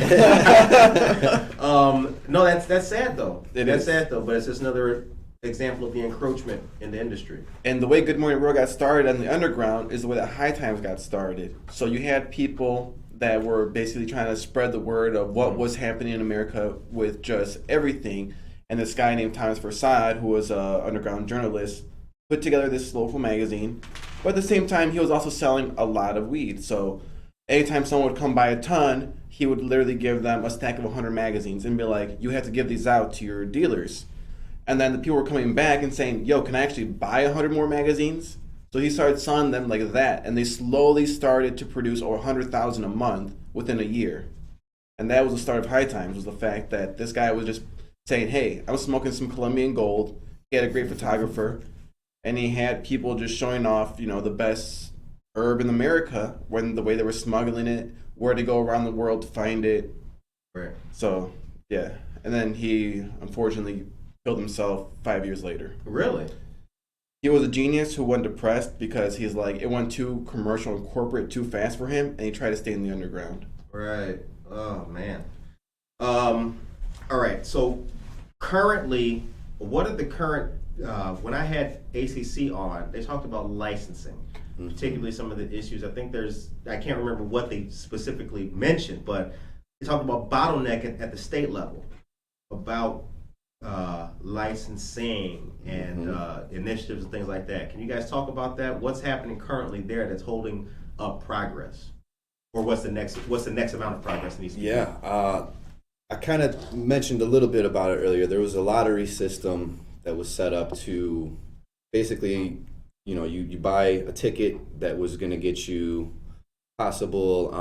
Speaker 5: No, that's sad though. That's sad though, but it's just another example of the encroachment in the industry.
Speaker 4: And the way Good Morning Aurora got started on the underground is the way that High Times got started. So you had people that were basically trying to spread the word of what was happening in America with just everything. And this guy named Thomas Forsyth, who was an underground journalist, put together this local magazine. But at the same time, he was also selling a lot of weed. So anytime someone would come buy a ton, he would literally give them a stack of 100 magazines and be like, you have to give these out to your dealers. And then the people were coming back and saying, yo, can I actually buy 100 more magazines? So he started selling them like that. And they slowly started to produce over 100,000 a month within a year. And that was the start of High Times, was the fact that this guy was just saying, hey, I'm smoking some Colombian gold. He had a great photographer. And he had people just showing off, the best herb in America, when the way they were smuggling it, where to go around the world to find it.
Speaker 5: Right.
Speaker 4: So, yeah. And then he, unfortunately, killed himself 5 years later.
Speaker 5: Really?
Speaker 4: He was a genius who went depressed because he's like, it went too commercial and corporate too fast for him, and he tried to stay in the underground.
Speaker 5: Right. Oh man. All right. So currently, what are the current? When I had ACC on, they talked about licensing, particularly some of the issues. I think I can't remember what they specifically mentioned, but they talked about bottleneck at the state level about licensing and initiatives and things like that. Can you guys talk about that? What's happening currently there that's holding up progress, or what's the next amount of progress needs to be?
Speaker 6: Yeah, I kind of mentioned a little bit about it earlier. There was a lottery system that was set up to basically, you buy a ticket that was going to get you possibility,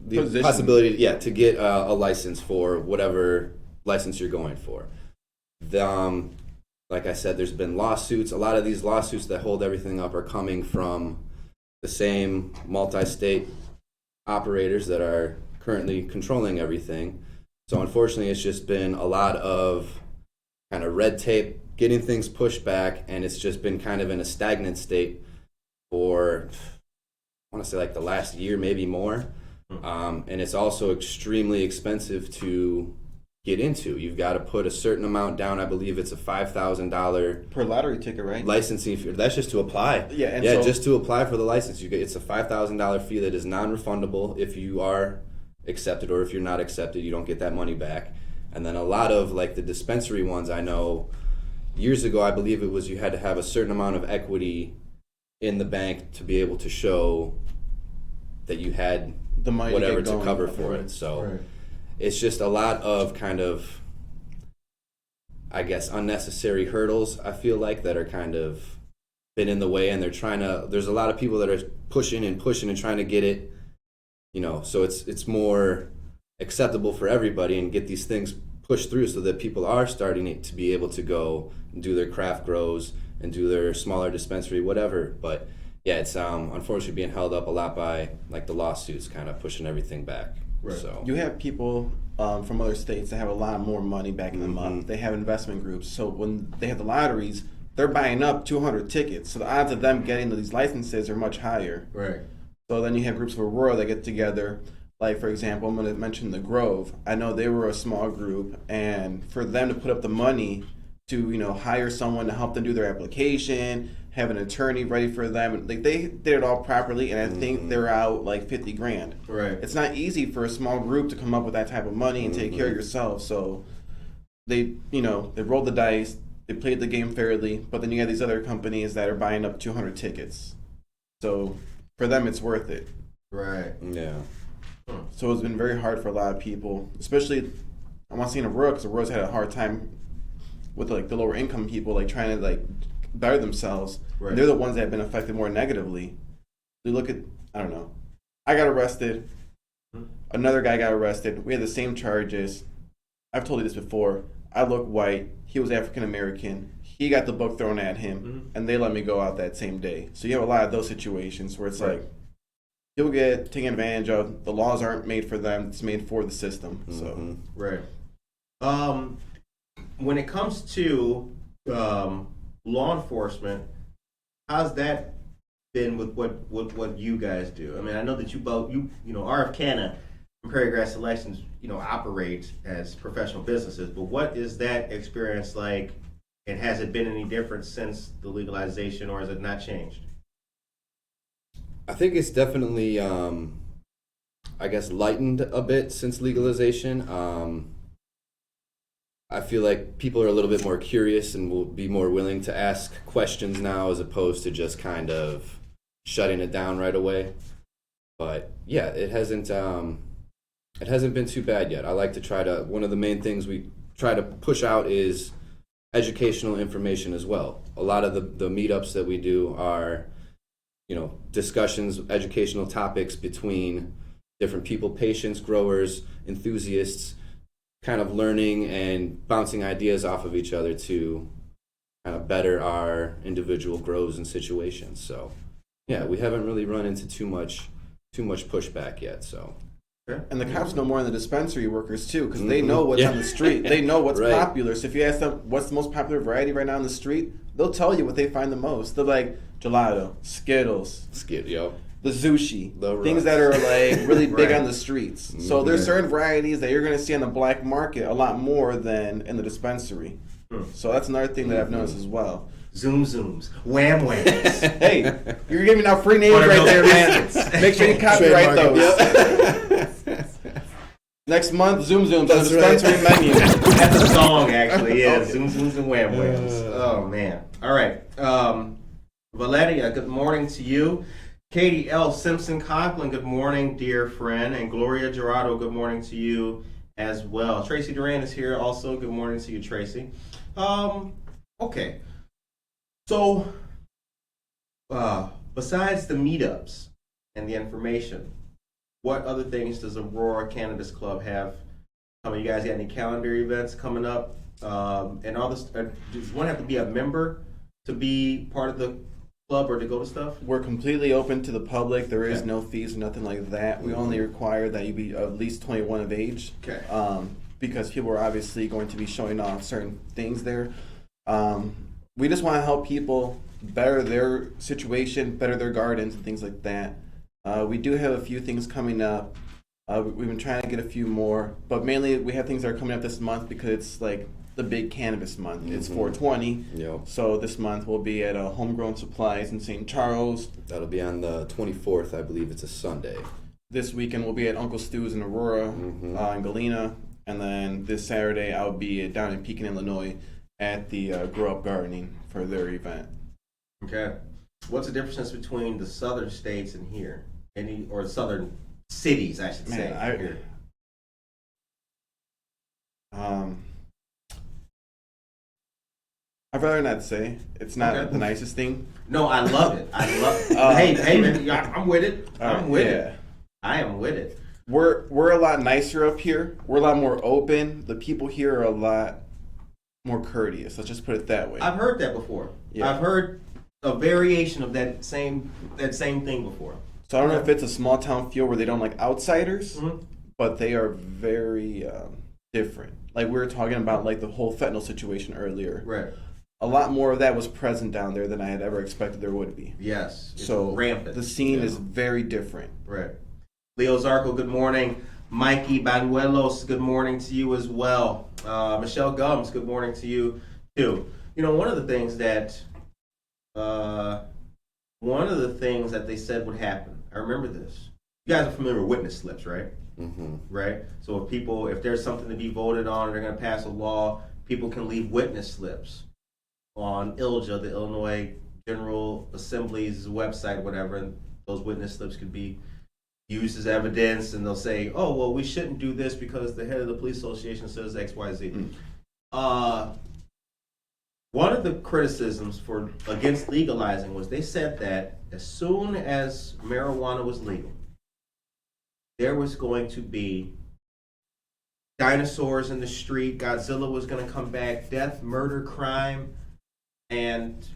Speaker 6: to get a license for whatever license you're going for. Like I said, there's been lawsuits. A lot of these lawsuits that hold everything up are coming from the same multi-state operators that are currently controlling everything. So unfortunately, it's just been a lot of kind of red tape, getting things pushed back, and it's just been kind of in a stagnant state for, I want to say like the last year, maybe more. And it's also extremely expensive to get into. You've got to put a certain amount down. I believe it's a $5,000
Speaker 4: per lottery ticket, right?
Speaker 6: Licensing fee. That's just to apply.
Speaker 4: Yeah,
Speaker 6: just to apply for the license. It's a $5,000 fee that is non-refundable if you are accepted, or if you're not accepted, you don't get that money back. And then a lot of like the dispensary ones, I know years ago, I believe it was you had to have a certain amount of equity in the bank to be able to show that you had
Speaker 4: the money
Speaker 6: whatever to cover for it. So it's just a lot of kind of, I guess, unnecessary hurdles, I feel like, that are kind of been in the way, and there's a lot of people that are pushing and trying to get it, so it's more acceptable for everybody and get these things pushed through so that people are starting to be able to go and do their craft grows and do their smaller dispensary, whatever. But yeah, it's unfortunately being held up a lot by like the lawsuits, kind of pushing everything back. Right. So
Speaker 4: you have people from other states that have a lot more money backing them up. They have investment groups. So when they have the lotteries, they're buying up 200 tickets. So the odds of them getting these licenses are much higher.
Speaker 5: Right.
Speaker 4: So then you have groups of Aurora that get together. Like, for example, I'm going to mention the Grove. I know they were a small group, and for them to put up the money to, hire someone to help them do their application, have an attorney ready for them, like they did it all properly, and I think they're out like $50,000.
Speaker 5: Right.
Speaker 4: It's not easy for a small group to come up with that type of money and take care of yourself. So they rolled the dice, they played the game fairly, but then you have these other companies that are buying up 200 tickets. So for them, it's worth it.
Speaker 5: Right.
Speaker 6: Yeah.
Speaker 4: So it's been very hard for a lot of people, especially I want to see in Aurora, because Aurora's had a hard time with like the lower income people, like trying to like better themselves.
Speaker 5: Right.
Speaker 4: And they're the ones that have been affected more negatively. You look at, I don't know, I got arrested, another guy got arrested, we had the same charges. I've told you this before. I look white, he was African American, he got the book thrown at him, and they let me go out that same day. So you have a lot of those situations where it's like you'll get taken advantage of. The laws aren't made for them; it's made for the system. So
Speaker 5: right. When it comes to law enforcement, how's that been with what you guys do? I mean, I know that you both RFCanna and Prairie Grass Selections operate as professional businesses, but what is that experience like, and has it been any different since the legalization, or has it not changed?
Speaker 6: I think it's definitely, I guess, lightened a bit since legalization. I feel like people are a little bit more curious and will be more willing to ask questions now, as opposed to just kind of shutting it down right away. But yeah, it hasn't been too bad yet. I like to one of the main things we try to push out is educational information as well. A lot of the meetups that we do are, discussions, educational topics between different people, patients, growers, enthusiasts, kind of learning and bouncing ideas off of each other to kind of better our individual grows and situations. So yeah, we haven't really run into too much pushback yet. So.
Speaker 4: And the cops know more than the dispensary workers too, because they know what's on the street. They know what's popular. So if you ask them what's the most popular variety right now on the street, they'll tell you what they find the most. They're like gelato, Skittles. the sushi,
Speaker 6: The
Speaker 4: things
Speaker 6: rush.
Speaker 4: that are like really big
Speaker 5: Right.
Speaker 4: on the streets. So there's certain varieties that you're going to see on the black market a lot more than in the dispensary. So that's another thing that I've noticed as well.
Speaker 5: Zoom zooms, wham whams.
Speaker 4: Hey, you're giving out free names right there, man. Make sure you copyright those. Next month, Zoom Zooms on the
Speaker 6: That's right.
Speaker 4: dispensary menu.
Speaker 5: That's a song, actually. Yeah, zoom zooms and wham whams. Oh man. All right. Valeria, good morning to you. Katie L. Simpson Conklin, good morning, dear friend. And Gloria Gerardo, good morning to you as well. Tracy Duran is here also. Good morning to you, Tracy. Okay. So, besides the meetups and the information, what other things does Aurora Cannabis Club have? You guys got any calendar events coming up? And all this, does one have to be a member to be part of the club or to go to stuff?
Speaker 4: We're completely open to the public. There is
Speaker 5: Okay.
Speaker 4: no fees or nothing like that. We only require that you be at least 21 of age.
Speaker 5: Okay.
Speaker 4: Because people are obviously going to be showing off certain things there. We just want to help people better their situation, better their gardens and things like that. We do have a few things coming up. We've been trying to get a few more, but mainly we have things that are coming up this month because it's like the big cannabis month. It's 420.
Speaker 6: Yep.
Speaker 4: So this month we'll be at Homegrown Supplies in St. Charles.
Speaker 6: That'll be on the 24th, I believe it's a Sunday.
Speaker 4: This weekend we'll be at Uncle Stu's in Aurora, in Galena. And then this Saturday I'll be down in Pekin, Illinois at the Grow Up Gardening for their event.
Speaker 5: Okay. What's the difference between the southern states and here? Or southern cities, I should say.
Speaker 4: Man,
Speaker 5: here.
Speaker 4: I'd rather not say. It's not
Speaker 5: Okay.
Speaker 4: the nicest thing.
Speaker 5: No, I love it. I love it. Hey, man, yeah, I'm with it. I'm with it. I am with it.
Speaker 4: We're a lot nicer up here. We're a lot more open. The people here are a lot more courteous. Let's just put it that way.
Speaker 5: I've heard that before.
Speaker 4: Yeah.
Speaker 5: I've heard a variation of that same thing before.
Speaker 4: So I don't know if it's a small town feel where they don't like outsiders,
Speaker 5: Mhm.
Speaker 4: but they are very different. Like we were talking about like the whole fentanyl situation earlier.
Speaker 5: Right.
Speaker 4: A lot more of that was present down there than I had ever expected there would be.
Speaker 5: Yes. It's
Speaker 4: So
Speaker 5: rampant.
Speaker 4: the scene is very different.
Speaker 5: Right. Leo Zarco, good morning. Mikey Banuelos, good morning to you as well. Michelle Gums, good morning to you too. You know, one of the things that they said would happen. I remember this. You guys are familiar with witness slips, right? Right. So if there's something to be voted on, they're going to pass a law. People can leave witness slips on ILGA, the Illinois General Assembly's website, whatever. And those witness slips could be used as evidence, and they'll say, "Oh, well, we shouldn't do this because the head of the police association says X, Y, Z." One of the criticisms against legalizing was they said that as soon as marijuana was legal, there was going to be dinosaurs in the street, Godzilla was going to come back, death, murder, crime, and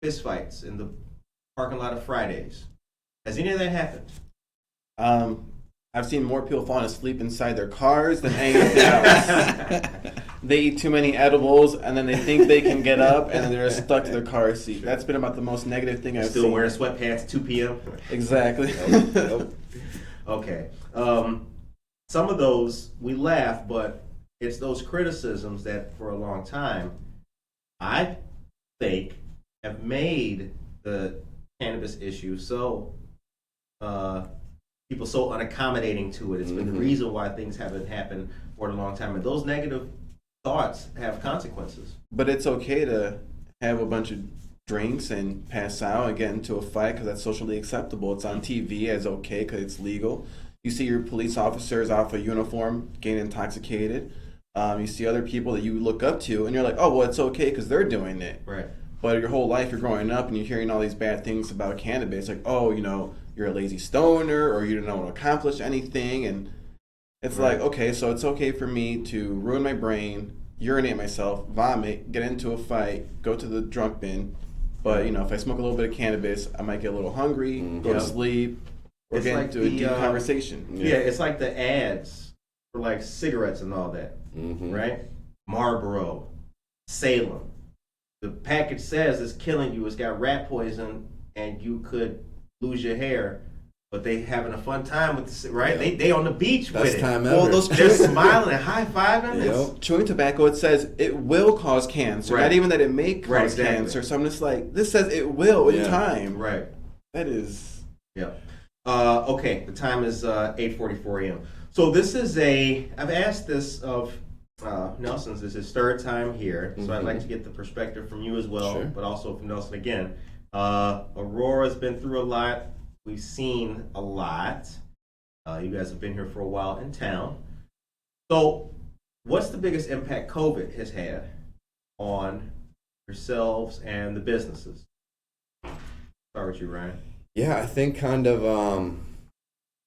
Speaker 5: fistfights in the parking lot of Fridays. Has any of that happened?
Speaker 4: I've seen more people falling asleep inside their cars than anything else. They eat too many edibles, and then they think they can get up, and then they're stuck to their car seat. That's been about the most negative thing I've
Speaker 5: Still
Speaker 4: seen.
Speaker 5: wearing sweatpants at 2 p.m.?
Speaker 4: Exactly.
Speaker 5: Okay. Some of those, we laugh, but it's those criticisms that for a long time, I think, have made the cannabis issue so people so unaccommodating to it. It's been the reason why things haven't happened for a long time. And those negative thoughts have consequences.
Speaker 4: But it's okay to have a bunch of drinks and pass out and get into a fight because that's socially acceptable. It's on TV as okay because it's legal. You see your police officers off a uniform getting intoxicated. You see other people that you look up to, and you're like, oh, well, it's okay because they're doing it.
Speaker 5: Right.
Speaker 4: But your whole life, you're growing up and you're hearing all these bad things about cannabis, like, oh, you know, you're a lazy stoner or you don't want to accomplish anything. And it's like, okay, so it's okay for me to ruin my brain, urinate myself, vomit, get into a fight, go to the drunk bin. But, you know, if I smoke a little bit of cannabis, I might get a little hungry, go to sleep, or
Speaker 5: It's
Speaker 4: get
Speaker 5: like
Speaker 4: into a deep conversation.
Speaker 5: Yeah, it's like the ads for like cigarettes and all that, right? Marlboro, Salem. The package says it's killing you, it's got rat poison, and you could lose your hair, but they having a fun time with this, right? They on the beach
Speaker 6: Best
Speaker 5: with it.
Speaker 6: time ever.
Speaker 4: Well, those
Speaker 5: They're smiling and high-fiving.
Speaker 6: Yep.
Speaker 4: chewing tobacco, it says it will cause cancer.
Speaker 5: Right.
Speaker 4: Not even that it may cause
Speaker 5: Right, exactly.
Speaker 4: cancer. So I'm just like, this says it will in
Speaker 6: Yeah.
Speaker 4: time.
Speaker 5: Right.
Speaker 4: That is.
Speaker 5: Yeah. Okay, the time is 8:44 a.m. So this is I've asked this of Nelson's. This is his third time here, so I'd like to get the perspective from you as well,
Speaker 6: Sure.
Speaker 5: but also from Nelson again. Aurora's been through a lot. We've seen a lot. You guys have been here for a while in town. So what's the biggest impact COVID has had on yourselves and the businesses? Start with you, Ryan.
Speaker 6: Yeah, I think kind of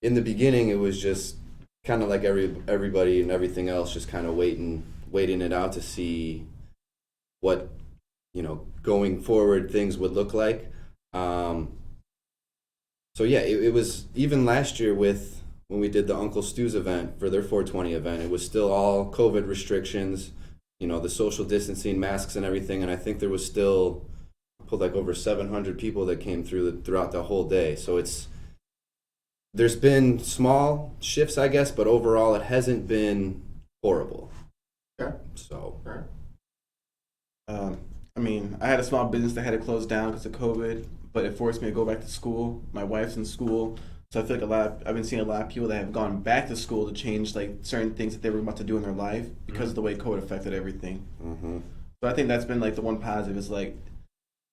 Speaker 6: in the beginning it was just kind of like everybody and everything else, just kind of waiting it out to see what, going forward things would look like. So yeah, it was even last year when we did the Uncle Stu's event for their 420 event, it was still all COVID restrictions, the social distancing, masks and everything, and I think there was still pulled like over 700 people that came throughout the whole day. So there's been small shifts, I guess, but overall it hasn't been horrible.
Speaker 5: Okay.
Speaker 6: So.
Speaker 4: I mean, I had a small business that had to close down because of COVID, but it forced me to go back to school. My wife's in school, so I feel like I've been seeing a lot of people that have gone back to school to change like certain things that they were about to do in their life because of the way COVID affected everything.
Speaker 6: Mm-hmm.
Speaker 4: So I think that's been like the one positive is like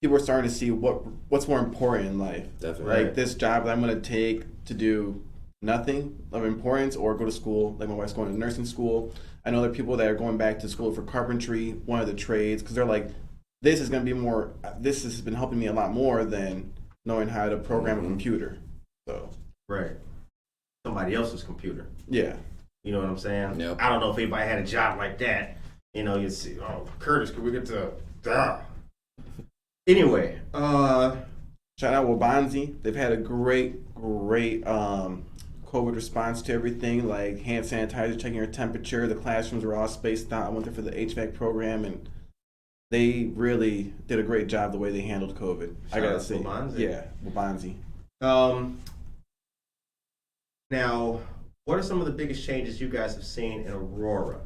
Speaker 4: people are starting to see what's more important in life.
Speaker 6: Definitely.
Speaker 4: Like this job that I'm going to take to do nothing of importance or go to school. Like my wife's going to nursing school. I know there are people that are going back to school for carpentry, one of the trades, because they're like, this is going to be more, this has been helping me a lot more than knowing how to program a computer. So.
Speaker 5: Right. Somebody else's computer.
Speaker 4: Yeah.
Speaker 5: You know what I'm saying?
Speaker 6: Yep.
Speaker 5: I don't know if anybody had a job like that. You see, oh, Curtis, could we get to... Anyway,
Speaker 4: shout out Wabanzi. They've had a great COVID response to everything, like hand sanitizer, checking your temperature. The classrooms were all spaced out. I went there for the HVAC program, and they really did a great job the way they handled COVID. I gotta say,
Speaker 5: Wabanzi.
Speaker 4: yeah, Wabanzi.
Speaker 5: Now, what are some of the biggest changes you guys have seen in Aurora?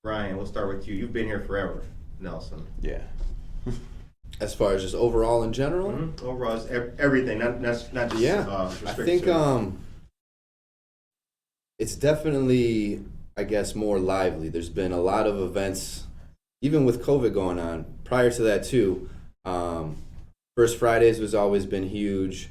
Speaker 5: Ryan, we'll start with you. You've been here forever. Nelson.
Speaker 4: Yeah.
Speaker 6: As far as just overall in general?
Speaker 5: Mm-hmm. Overall, it's everything, not just
Speaker 6: I think it's definitely, I guess, more lively. There's been a lot of events, even with COVID going on. Prior to that too, First Fridays has always been huge.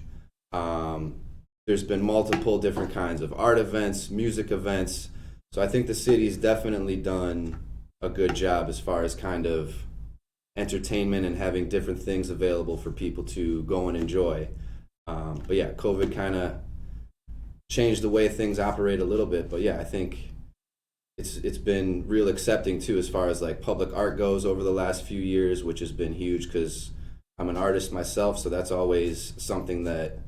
Speaker 6: There's been multiple different kinds of art events, music events. So I think the city's definitely done a good job as far as kind of entertainment and having different things available for people to go and enjoy. But yeah, COVID kind of changed the way things operate a little bit. But yeah, I think it's been real accepting too as far as like public art goes over the last few years, which has been huge because I'm an artist myself, so that's always something that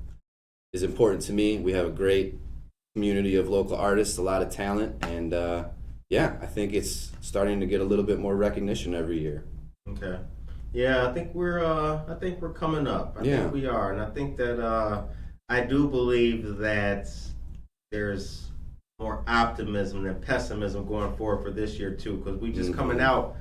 Speaker 6: is important to me. We have a great community of local artists, a lot of talent, and yeah, I think it's starting to get a little bit more recognition every year.
Speaker 5: Okay. Yeah, I think we're coming up. I think we are, and I think that I do believe that there's more optimism than pessimism going forward for this year too, because we just coming out.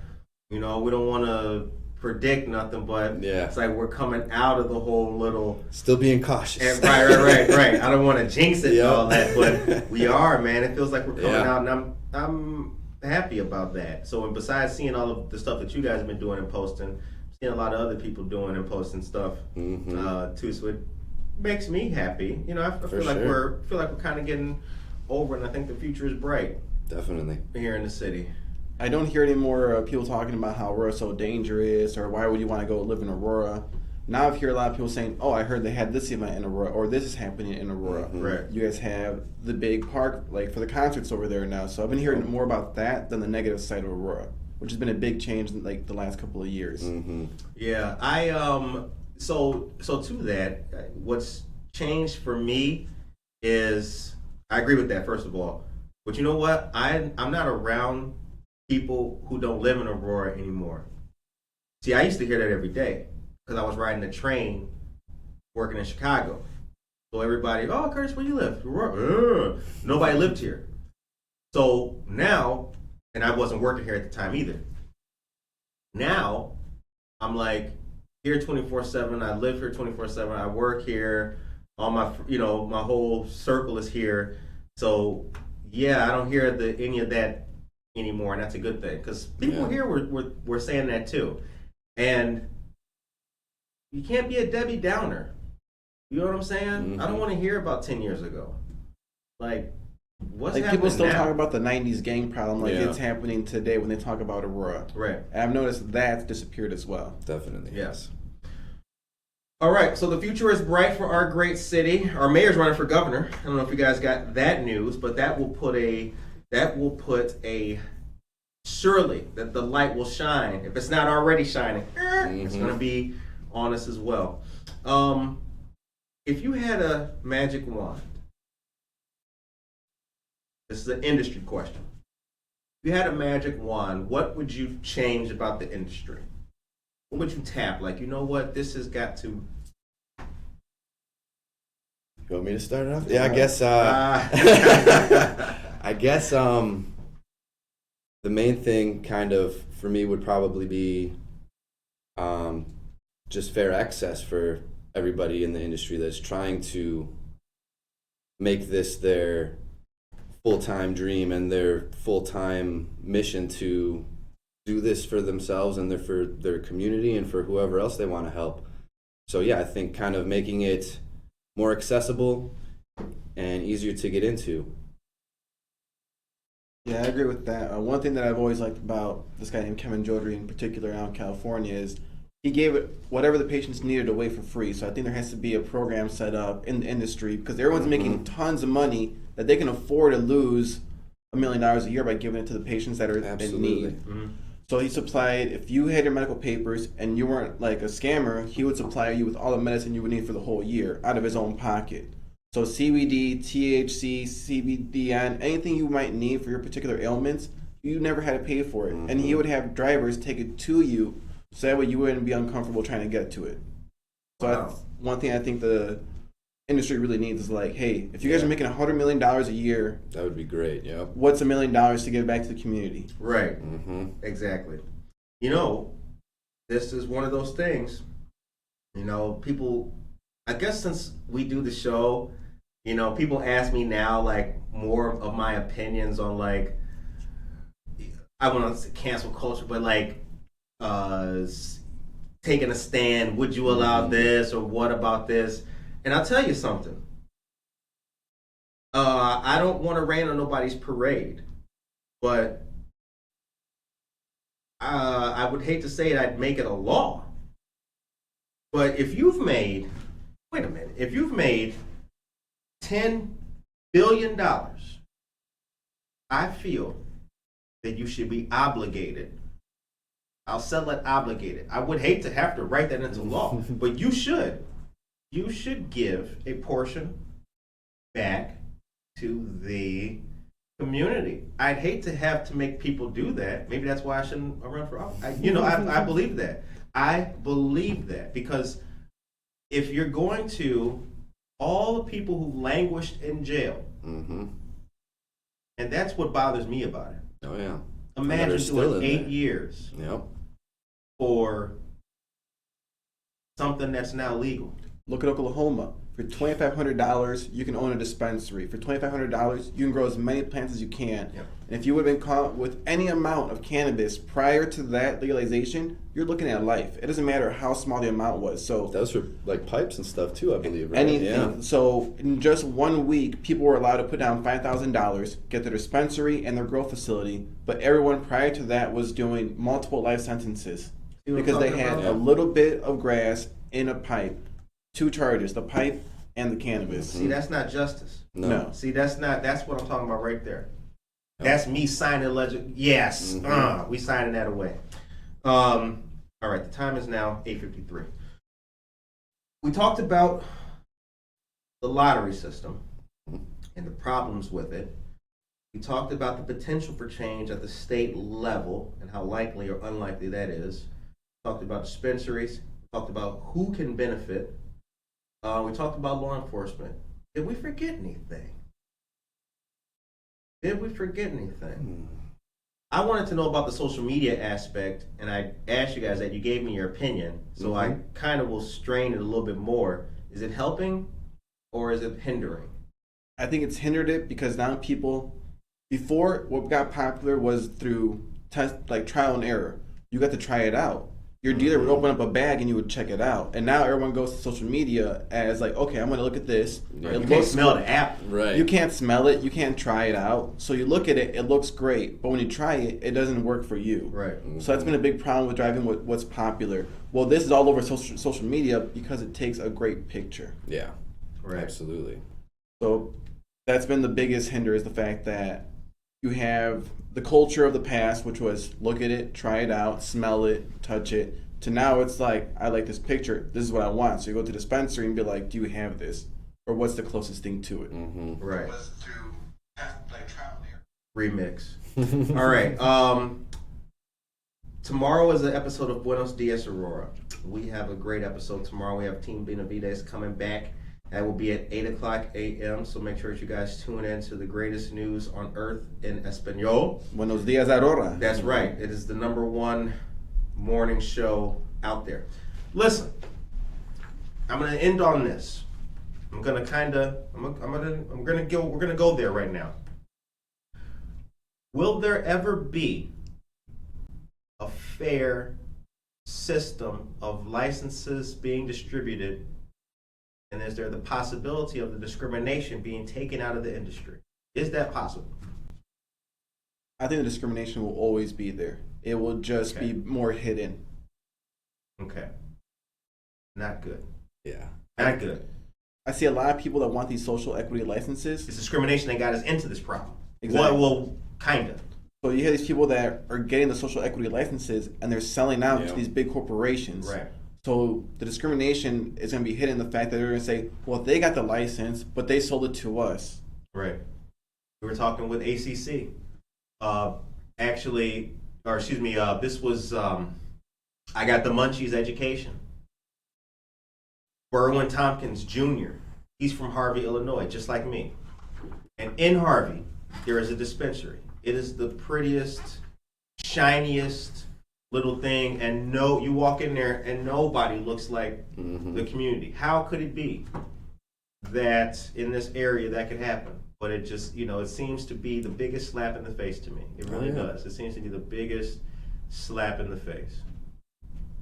Speaker 5: We don't want to predict nothing, but it's like we're coming out of the whole little
Speaker 6: still being cautious.
Speaker 5: Right. I don't want to jinx it and all that, but we are, man. It feels like we're coming out, and I'm happy about that. So, and besides seeing all of the stuff that you guys have been doing and posting, seeing a lot of other people doing and posting stuff too. So it makes me happy. I feel like we're kind of getting over, and I think the future is bright.
Speaker 6: Definitely
Speaker 5: Here in the city.
Speaker 4: I don't hear any more people talking about how Aurora's so dangerous or why would you want to go live in Aurora. Now I hear a lot of people saying, oh, I heard they had this event in Aurora or this is happening in Aurora.
Speaker 5: Right.
Speaker 4: You guys have the big park like for the concerts over there now. So I've been hearing more about that than the negative side of Aurora, which has been a big change in like the last couple of years.
Speaker 5: Yeah, I so to that, what's changed for me is I agree with that first of all. But you know what? I'm not around people who don't live in Aurora anymore. See, I used to hear that every day because I was riding the train working in Chicago. So everybody, oh, Curtis, where you live? Nobody lived here. So now, and I wasn't working here at the time either. Now, I'm like here 24/7. I live here 24/7. I work here. All my, my whole circle is here. So yeah, I don't hear any of that anymore, and that's a good thing because people here were saying that too. And you can't be a Debbie Downer. You know what I'm saying? Mm-hmm. I don't want to hear about 10 years ago. Like, what's happening
Speaker 4: people still
Speaker 5: now?
Speaker 4: talk about the 90s gang problem like it's happening today when they talk about Aurora.
Speaker 5: Right.
Speaker 4: And I've noticed that's disappeared as well.
Speaker 6: Definitely.
Speaker 5: Yes. All right, so the future is bright for our great city. Our mayor's running for governor. I don't know if you guys got that news, but that will put a surely that the light will shine. If it's not already shining, it's going to be on us as well. If you had a magic wand, this is an industry question. If you had a magic wand, what would you change about the industry? What would you tap? Like, you know what? This has got to.
Speaker 6: You want me to start it off? Yeah, I guess. I guess the main thing, kind of, for me would probably be just fair access for everybody in the industry that's trying to make this their full-time dream and their full-time mission to do this for themselves and for their community and for whoever else they want to help. So yeah, I think kind of making it more accessible and easier to get into.
Speaker 4: Yeah, I agree with that. One thing that I've always liked about this guy named Kevin Jodry in particular out in California is he gave it whatever the patients needed away for free. So I think there has to be a program set up in the industry because everyone's making tons of money that they can afford to lose $1 million a year by giving it to the patients that are in need. So he supplied, if you had your medical papers and you weren't like a scammer, he would supply you with all the medicine you would need for the whole year out of his own pocket. So CBD, THC, CBDN, anything you might need for your particular ailments, you never had to pay for it. And he would have drivers take it to you so that way you wouldn't be uncomfortable trying to get to it. So one thing I think the industry really needs is like, hey, if you guys are making $100 million a year,
Speaker 6: that would be great. Yeah.
Speaker 4: What's $1 million to give back to the community?
Speaker 5: Right. Exactly. This is one of those things. People. I guess since we do the show, people ask me now like more of my opinions on like I want to say cancel culture, but like taking a stand. Would you allow this or what about this? And I'll tell you something. I don't want to rain on nobody's parade, but I would hate to say it, I'd make it a law. But if you've made $10 billion, I feel that you should be obligated. I'll settle it obligated. I would hate to have to write that into law, but you should. You should give a portion back to the community. I'd hate to have to make people do that. Maybe that's why I shouldn't run for office. I believe that. I believe that because if you're going to, all the people who languished in jail, and that's what bothers me about it.
Speaker 6: Oh yeah.
Speaker 5: Imagine doing 8 years for something that's now legal.
Speaker 4: Look at Oklahoma. For $2,500, you can own a dispensary. For $2,500, you can grow as many plants as you can.
Speaker 5: Yep.
Speaker 4: And if you would have been caught with any amount of cannabis prior to that legalization, you're looking at life. It doesn't matter how small the amount was. So
Speaker 6: that was for like pipes and stuff too, I believe. Right?
Speaker 4: Anything.
Speaker 6: Yeah.
Speaker 4: So in just 1 week, people were allowed to put down $5,000, get their dispensary and their grow facility. But everyone prior to that was doing multiple life sentences because they had a little bit of grass in a pipe. 2 charges, the pipe and the cannabis.
Speaker 5: See, that's not justice.
Speaker 4: No.
Speaker 5: See, that's what I'm talking about right there. That's me signing legend. Yes, we signing that away. All right, the time is now 8:53. We talked about the lottery system and the problems with it. We talked about the potential for change at the state level and how likely or unlikely that is. We talked about dispensaries. We talked about who can benefit. We talked about law enforcement. Did we forget anything? Did we forget anything? I wanted to know about the social media aspect, and I asked you guys that. You gave me your opinion, so I kind of will strain it a little bit more. Is it helping or is it hindering?
Speaker 4: I think it's hindered it because now people, before what got popular was through test, like trial and error. You got to try it out. Your dealer would open up a bag and you would check it out. And now everyone goes to social media as like, okay, I'm going to look at this.
Speaker 6: Right.
Speaker 5: You can't smell the app.
Speaker 6: Right.
Speaker 4: You can't smell it. You can't try it out. So you look at it, it looks great. But when you try it, it doesn't work for you.
Speaker 5: Right.
Speaker 4: So that's been a big problem with driving what's popular. Well, this is all over social media because it takes a great picture.
Speaker 6: Yeah.
Speaker 5: Right.
Speaker 6: Absolutely.
Speaker 4: So that's been the biggest hinder is the fact that you have the culture of the past, which was look at it, try it out, smell it, touch it, to now it's like, I like this picture, this is what I want. So you go to the dispensary and be like, do you have this? Or what's the closest thing to it?
Speaker 5: Right.
Speaker 8: Was through like trial and error.
Speaker 5: Remix. All right. Tomorrow is an episode of Buenos Dias, Aurora. We have a great episode tomorrow. We have Team Benavides coming back. That will be at 8 o'clock a.m. So make sure that you guys tune in to the greatest news on earth in Espanol.
Speaker 4: Buenos dias, Aurora.
Speaker 5: That's right. It is the _1 morning show out there. Listen, I'm gonna end on this. We're gonna go there right now. Will there ever be a fair system of licenses being distributed? And is there the possibility of the discrimination being taken out of the industry? Is that possible?
Speaker 4: I think the discrimination will always be there. It will just be more hidden.
Speaker 5: Okay. Not good.
Speaker 6: Yeah.
Speaker 5: Not good.
Speaker 4: I see a lot of people that want these social equity licenses.
Speaker 5: It's discrimination that got us into this problem.
Speaker 4: Exactly.
Speaker 5: Well, kind of.
Speaker 4: So you have these people that are getting the social equity licenses and they're selling out to these big corporations.
Speaker 5: Right.
Speaker 4: So the discrimination is going to be hidden in the fact that they're going to say, well, they got the license, but they sold it to us.
Speaker 5: Right. We were talking with ACC. This was, I got the Munchies education. Berwin Tompkins Jr., he's from Harvey, Illinois, just like me. And in Harvey, there is a dispensary. It is the prettiest, shiniest little thing, and you walk in there and nobody looks like the community. How could it be that in this area that could happen? But it just, it seems to be the biggest slap in the face to me. It really does. It seems to be the biggest slap in the face.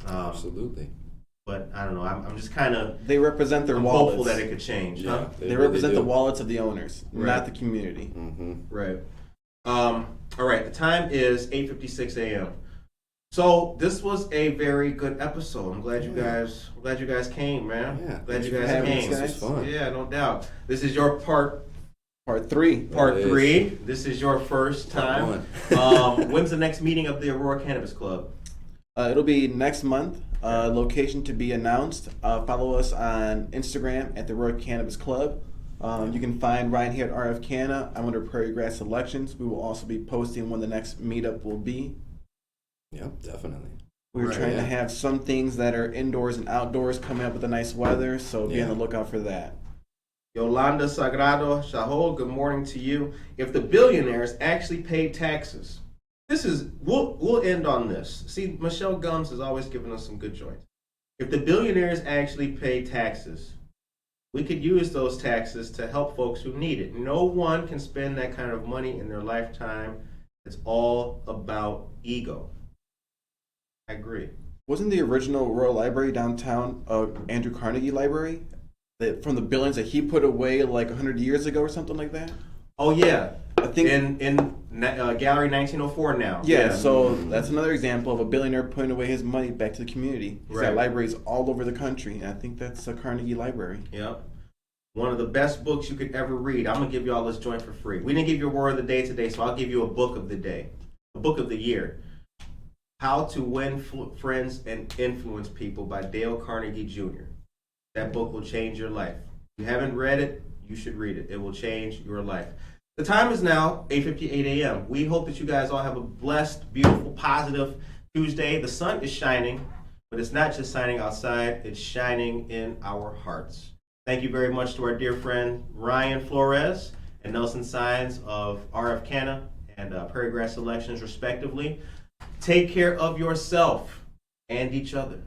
Speaker 6: Absolutely.
Speaker 5: But I don't know. I'm just kind of.
Speaker 4: They represent their
Speaker 5: hopeful
Speaker 4: wallets.
Speaker 5: that it could change.
Speaker 6: Yeah,
Speaker 5: Huh?
Speaker 4: They
Speaker 6: really
Speaker 4: represent
Speaker 6: do.
Speaker 4: the wallets of the owners,
Speaker 5: Right.
Speaker 4: not the community.
Speaker 5: Right. All right. The time is 8:56 a.m. So this was a very good episode. I'm glad you guys came, man.
Speaker 6: Yeah,
Speaker 5: Glad you
Speaker 4: thanks for
Speaker 5: guys
Speaker 4: having
Speaker 5: came.
Speaker 4: us,
Speaker 6: This was fun.
Speaker 5: Yeah, no doubt. This is your part
Speaker 4: Part 3.
Speaker 6: It is.
Speaker 5: 3. This is your first time. When's the next meeting of the Aurora Cannabis Club?
Speaker 4: It'll be next month. Location to be announced. Follow us on Instagram at the Aurora Cannabis Club. You can find Ryan here at RFCanna. I'm under Prairie Grass Selections. We will also be posting when the next meetup will be.
Speaker 6: Yep, definitely.
Speaker 4: We're
Speaker 5: Right,
Speaker 4: trying to have some things that are indoors and outdoors coming up with the nice weather, so be on the lookout for that.
Speaker 5: Yolanda Sagrado Shahol, good morning to you. If the billionaires actually paid taxes, we'll end on this. See, Michelle Gums has always given us some good joints. If the billionaires actually paid taxes, we could use those taxes to help folks who need it. No one can spend that kind of money in their lifetime. It's all about ego. I agree.
Speaker 4: Wasn't the original Royal Library downtown Andrew Carnegie Library? From the billions that he put away like 100 years ago or something like that?
Speaker 5: Oh, yeah.
Speaker 4: I think
Speaker 5: In Gallery 1904 now.
Speaker 4: Yeah, so that's another example of a billionaire putting away his money back to the community. He's
Speaker 5: Right.
Speaker 4: got libraries all over the country, and I think that's a Carnegie Library.
Speaker 5: Yep. One of the best books you could ever read. I'm going to give you all this joint for free. We didn't give you a word of the day today, so I'll give you a book of the day, a book of the year. How to Win Friends and Influence People by Dale Carnegie Jr. That book will change your life. If you haven't read it, you should read it. It will change your life. The time is now 8:58 a.m. We hope that you guys all have a blessed, beautiful, positive Tuesday. The sun is shining, but it's not just shining outside, it's shining in our hearts. Thank you very much to our dear friend Ryan Flores and Nelson Saenz of RFCanna and Prairie Grass Selections, respectively. Take care of yourself and each other.